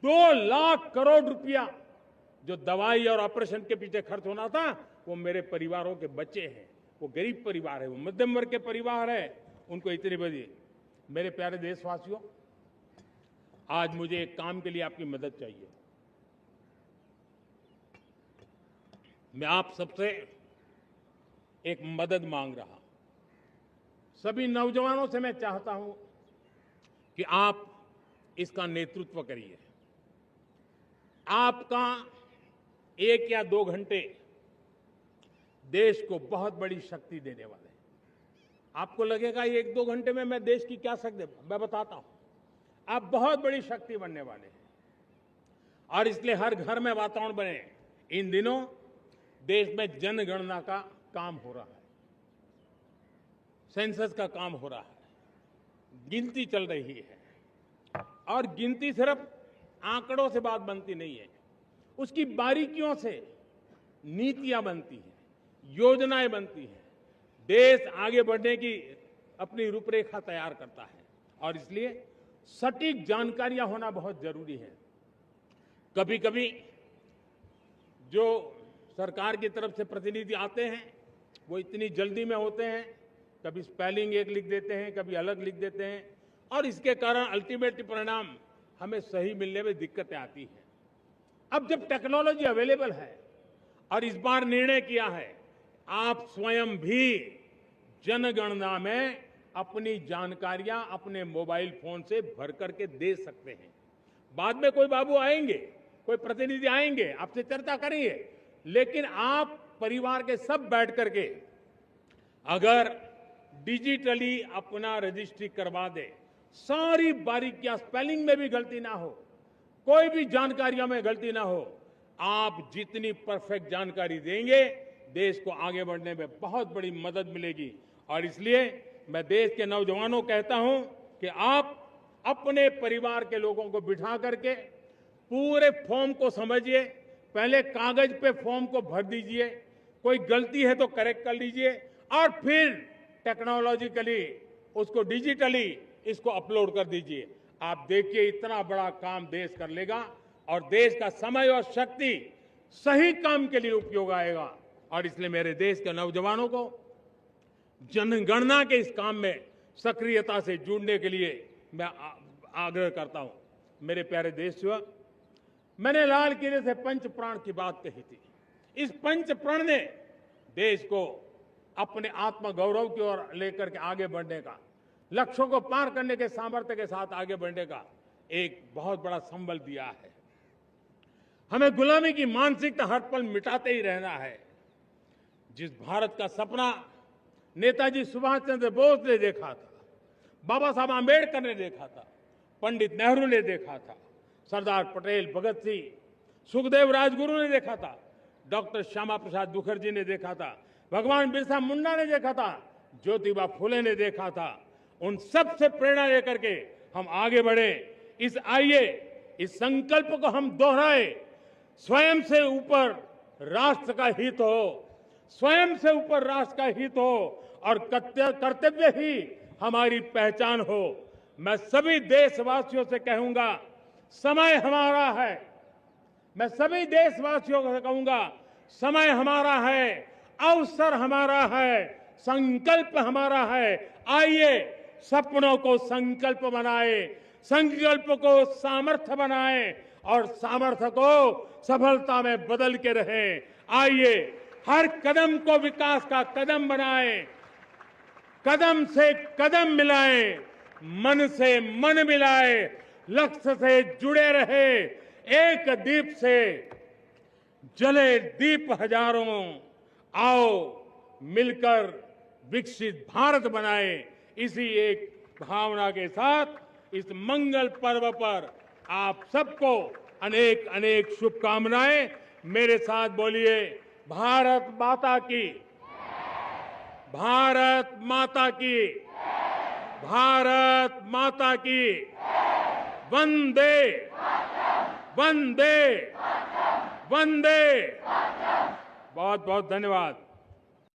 2 लाख करोड़ रुपया जो दवाई और ऑपरेशन के पीछे खर्च होना था, वो मेरे परिवारों के बच्चे हैं। वो गरीब परिवार है, वो मध्यम वर्ग के परिवार है, उनको इतनी बड़ी। मेरे प्यारे देशवासियों, आज मुझे एक काम के लिए आपकी मदद चाहिए। मैं आप सबसे एक मदद मांग रहा हूं। सभी नौजवानों से मैं चाहता हूं कि आप इसका नेतृत्व करिए। आपका 1 या 2 घंटे देश को बहुत बड़ी शक्ति देने वाले हैं। आपको लगेगा 1-2 घंटे में मैं देश की क्या शक्ति, मैं बताता हूं, आप बहुत बड़ी शक्ति बनने वाले हैं। और इसलिए हर घर में वातावरण बने। इन दिनों देश में जनगणना का काम हो रहा है, सेंसस का काम हो रहा है, गिनती चल रही है। और गिनती सिर्फ आंकड़ों से बात बनती नहीं है, उसकी बारीकियों से नीतियां बनती हैं, योजनाएं बनती हैं। देश आगे बढ़ने की अपनी रूपरेखा तैयार करता है और इसलिए सटीक जानकारियां होना बहुत जरूरी है। कभी कभी जो सरकार की तरफ से प्रतिनिधि आते हैं वो इतनी जल्दी में होते हैं, कभी स्पेलिंग एक लिख देते हैं, कभी अलग लिख देते हैं, और इसके कारण अल्टीमेट परिणाम हमें सही मिलने में दिक्कतें आती हैं। अब जब टेक्नोलॉजी अवेलेबल है और इस बार निर्णय किया है, आप स्वयं भी जनगणना में अपनी जानकारियां अपने मोबाइल फोन से भर करके दे सकते हैं। बाद में कोई बाबू आएंगे, कोई प्रतिनिधि आएंगे, आपसे चर्चा करेंगे, लेकिन आप परिवार के सब बैठ करके अगर डिजिटली अपना रजिस्ट्री करवा दे, सारी बारीकियां, स्पेलिंग में भी गलती ना हो, कोई भी जानकारियों में गलती ना हो, आप जितनी परफेक्ट जानकारी देंगे देश को आगे बढ़ने में बहुत बड़ी मदद मिलेगी। और इसलिए मैं देश के नौजवानों को कहता हूं कि आप अपने परिवार के लोगों को बिठा करके पूरे फॉर्म को समझिए। पहले कागज पे फॉर्म को भर दीजिए, कोई गलती है तो करेक्ट कर लीजिए, और फिर टेक्नोलॉजिकली उसको डिजिटली इसको अपलोड कर दीजिए। आप देखिए इतना बड़ा काम देश कर लेगा और देश का समय और शक्ति सही काम के लिए उपयोग आएगा। और इसलिए मेरे देश के नौजवानों को जनगणना के इस काम में सक्रियता से जुड़ने के लिए मैं आग्रह करता हूं। मेरे प्यारे देशवासियों, मैंने लाल किले से पंच प्राण की बात कही थी। इस पंच प्राण ने देश को अपने आत्मगौरव की ओर लेकर के आगे बढ़ने का, लक्ष्यों को पार करने के सामर्थ्य के साथ आगे बढ़ने का एक बहुत बड़ा संबल दिया है। हमें गुलामी की मानसिकता हर पल मिटाते ही रहना है। जिस भारत का सपना नेताजी सुभाष चंद्र बोस ने देखा था, बाबा साहब आंबेडकर ने देखा था, पंडित नेहरू ने देखा था, सरदार पटेल, भगत सिंह, सुखदेव राजगुरु ने देखा था, डॉक्टर श्यामा प्रसाद मुखर्जी ने देखा था, भगवान बिरसा मुंडा ने देखा था, ज्योतिबा फुले ने देखा था, उन सब से प्रेरणा लेकर के हम आगे बढ़े। इस संकल्प को हम दोहराए, स्वयं से ऊपर राष्ट्र का हित हो, स्वयं से ऊपर राष्ट्र का हित हो और कर्तव्य ही हमारी पहचान हो। मैं सभी देशवासियों से कहूंगा, समय हमारा है। मैं सभी देशवासियों से कहूंगा, समय हमारा है, अवसर हमारा है, संकल्प हमारा है। आइए सपनों को संकल्प बनाए, संकल्प को सामर्थ्य बनाए और सामर्थ्य को सफलता में बदल के रहे। आइए हर कदम को विकास का कदम बनाए, कदम से कदम मिलाए, मन से मन मिलाए, लक्ष्य से जुड़े रहे, एक दीप से जले दीप हजारों, आओ मिलकर विकसित भारत बनाए। इसी एक भावना के साथ इस मंगल पर्व पर आप सबको अनेक अनेक शुभकामनाएं। मेरे साथ बोलिए, भारत माता की, भारत माता की, भारत माता की, वंदे वंदे वंदे। बहुत बहुत धन्यवाद।